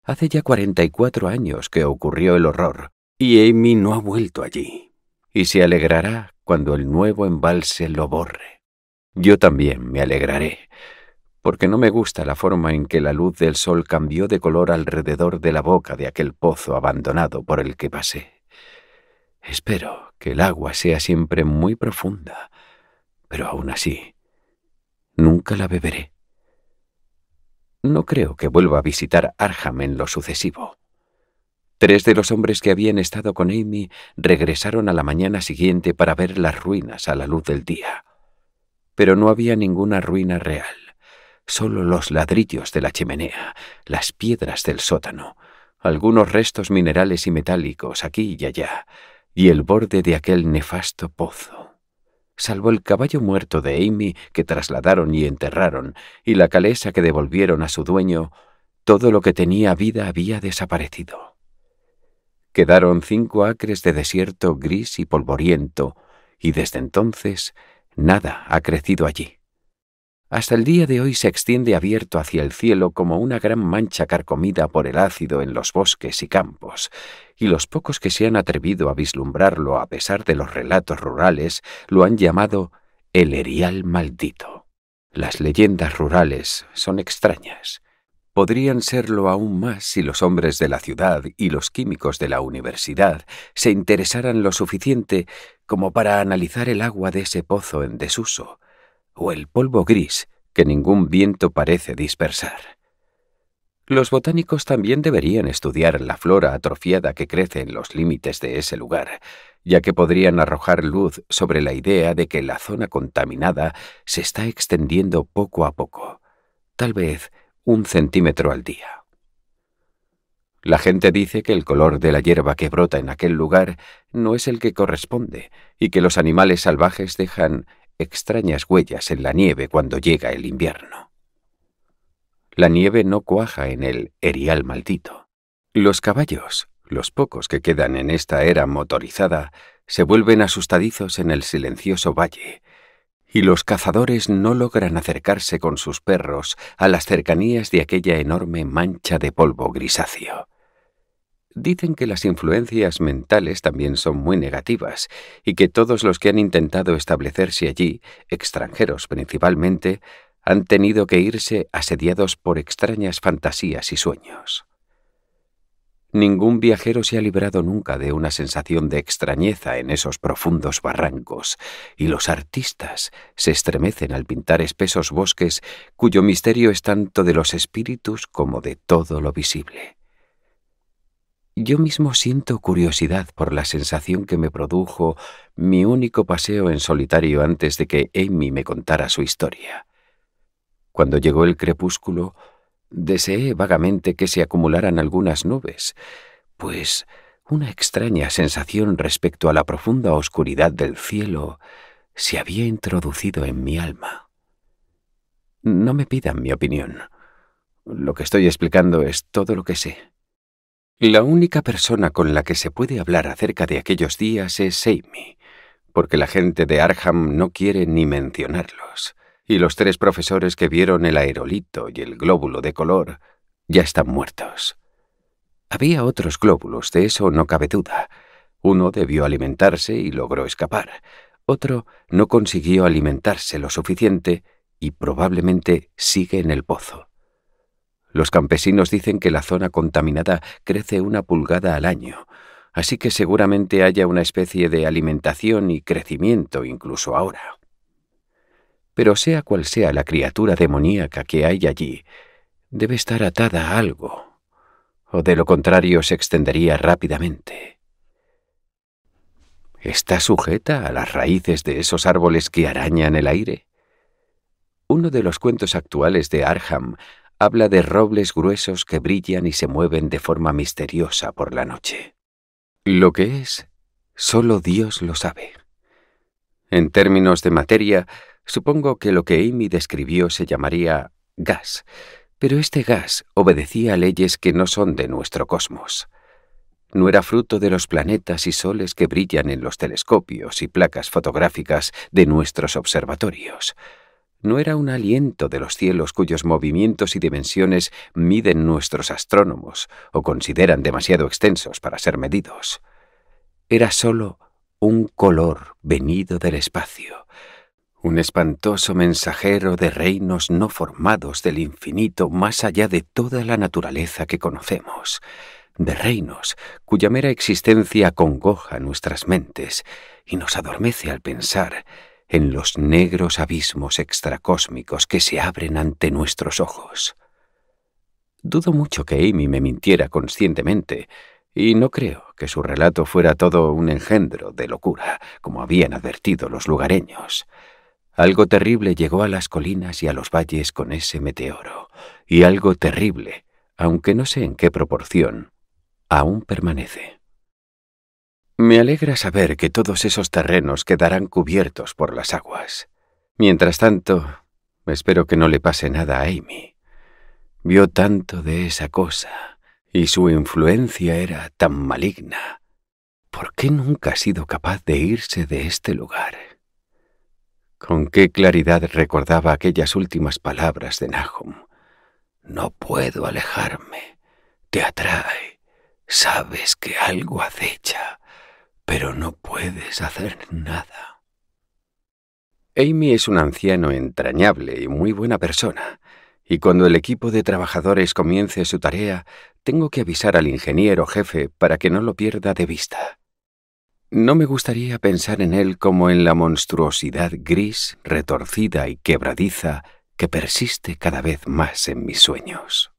Hace ya 44 años que ocurrió el horror, y Amy no ha vuelto allí, y se alegrará cuando el nuevo embalse lo borre. Yo también me alegraré, porque no me gusta la forma en que la luz del sol cambió de color alrededor de la boca de aquel pozo abandonado por el que pasé. Espero que el agua sea siempre muy profunda, pero aún así, nunca la beberé. No creo que vuelva a visitar Arkham en lo sucesivo. 3 de los hombres que habían estado con Amy regresaron a la mañana siguiente para ver las ruinas a la luz del día. Pero no había ninguna ruina real, solo los ladrillos de la chimenea, las piedras del sótano, algunos restos minerales y metálicos aquí y allá, y el borde de aquel nefasto pozo. Salvo el caballo muerto de Amy que trasladaron y enterraron, y la calesa que devolvieron a su dueño, todo lo que tenía vida había desaparecido. Quedaron 5 acres de desierto gris y polvoriento, y desde entonces nada ha crecido allí. Hasta el día de hoy se extiende abierto hacia el cielo como una gran mancha carcomida por el ácido en los bosques y campos, y los pocos que se han atrevido a vislumbrarlo a pesar de los relatos rurales lo han llamado el erial maldito. Las leyendas rurales son extrañas. Podrían serlo aún más si los hombres de la ciudad y los químicos de la universidad se interesaran lo suficiente como para analizar el agua de ese pozo en desuso, o el polvo gris que ningún viento parece dispersar. Los botánicos también deberían estudiar la flora atrofiada que crece en los límites de ese lugar, ya que podrían arrojar luz sobre la idea de que la zona contaminada se está extendiendo poco a poco, tal vez 1 centímetro al día. La gente dice que el color de la hierba que brota en aquel lugar no es el que corresponde y que los animales salvajes dejan extrañas huellas en la nieve cuando llega el invierno. La nieve no cuaja en el erial maldito. Los caballos, los pocos que quedan en esta era motorizada, se vuelven asustadizos en el silencioso valle, y los cazadores no logran acercarse con sus perros a las cercanías de aquella enorme mancha de polvo grisáceo. Dicen que las influencias mentales también son muy negativas y que todos los que han intentado establecerse allí, extranjeros principalmente, han tenido que irse asediados por extrañas fantasías y sueños. Ningún viajero se ha librado nunca de una sensación de extrañeza en esos profundos barrancos, y los artistas se estremecen al pintar espesos bosques cuyo misterio es tanto de los espíritus como de todo lo visible. Yo mismo siento curiosidad por la sensación que me produjo mi único paseo en solitario antes de que Amy me contara su historia. Cuando llegó el crepúsculo, deseé vagamente que se acumularan algunas nubes, pues una extraña sensación respecto a la profunda oscuridad del cielo se había introducido en mi alma. No me pidan mi opinión. Lo que estoy explicando es todo lo que sé. La única persona con la que se puede hablar acerca de aquellos días es Amy, porque la gente de Arkham no quiere ni mencionarlos, y los 3 profesores que vieron el aerolito y el glóbulo de color ya están muertos. Había otros glóbulos, de eso no cabe duda. Uno debió alimentarse y logró escapar. Otro no consiguió alimentarse lo suficiente y probablemente sigue en el pozo. Los campesinos dicen que la zona contaminada crece 1 pulgada al año, así que seguramente haya una especie de alimentación y crecimiento incluso ahora. Pero sea cual sea la criatura demoníaca que hay allí, debe estar atada a algo, o de lo contrario se extendería rápidamente. ¿Está sujeta a las raíces de esos árboles que arañan el aire? Uno de los cuentos actuales de Arkham habla de robles gruesos que brillan y se mueven de forma misteriosa por la noche. Lo que es, solo Dios lo sabe. En términos de materia, supongo que lo que Amy describió se llamaría gas, pero este gas obedecía a leyes que no son de nuestro cosmos. No era fruto de los planetas y soles que brillan en los telescopios y placas fotográficas de nuestros observatorios. No era un aliento de los cielos cuyos movimientos y dimensiones miden nuestros astrónomos o consideran demasiado extensos para ser medidos. Era solo un color venido del espacio, un espantoso mensajero de reinos no formados del infinito más allá de toda la naturaleza que conocemos, de reinos cuya mera existencia acongoja nuestras mentes y nos adormece al pensar en los negros abismos extracósmicos que se abren ante nuestros ojos. Dudo mucho que Amy me mintiera conscientemente, y no creo que su relato fuera todo un engendro de locura, como habían advertido los lugareños. Algo terrible llegó a las colinas y a los valles con ese meteoro, y algo terrible, aunque no sé en qué proporción, aún permanece. Me alegra saber que todos esos terrenos quedarán cubiertos por las aguas. Mientras tanto, espero que no le pase nada a Amy. Vio tanto de esa cosa, y su influencia era tan maligna. ¿Por qué nunca ha sido capaz de irse de este lugar? Con qué claridad recordaba aquellas últimas palabras de Nahum. No puedo alejarme, te atrae, sabes que algo acecha, pero no puedes hacer nada. Amy es un anciano entrañable y muy buena persona, y cuando el equipo de trabajadores comience su tarea, tengo que avisar al ingeniero jefe para que no lo pierda de vista. No me gustaría pensar en él como en la monstruosidad gris, retorcida y quebradiza que persiste cada vez más en mis sueños.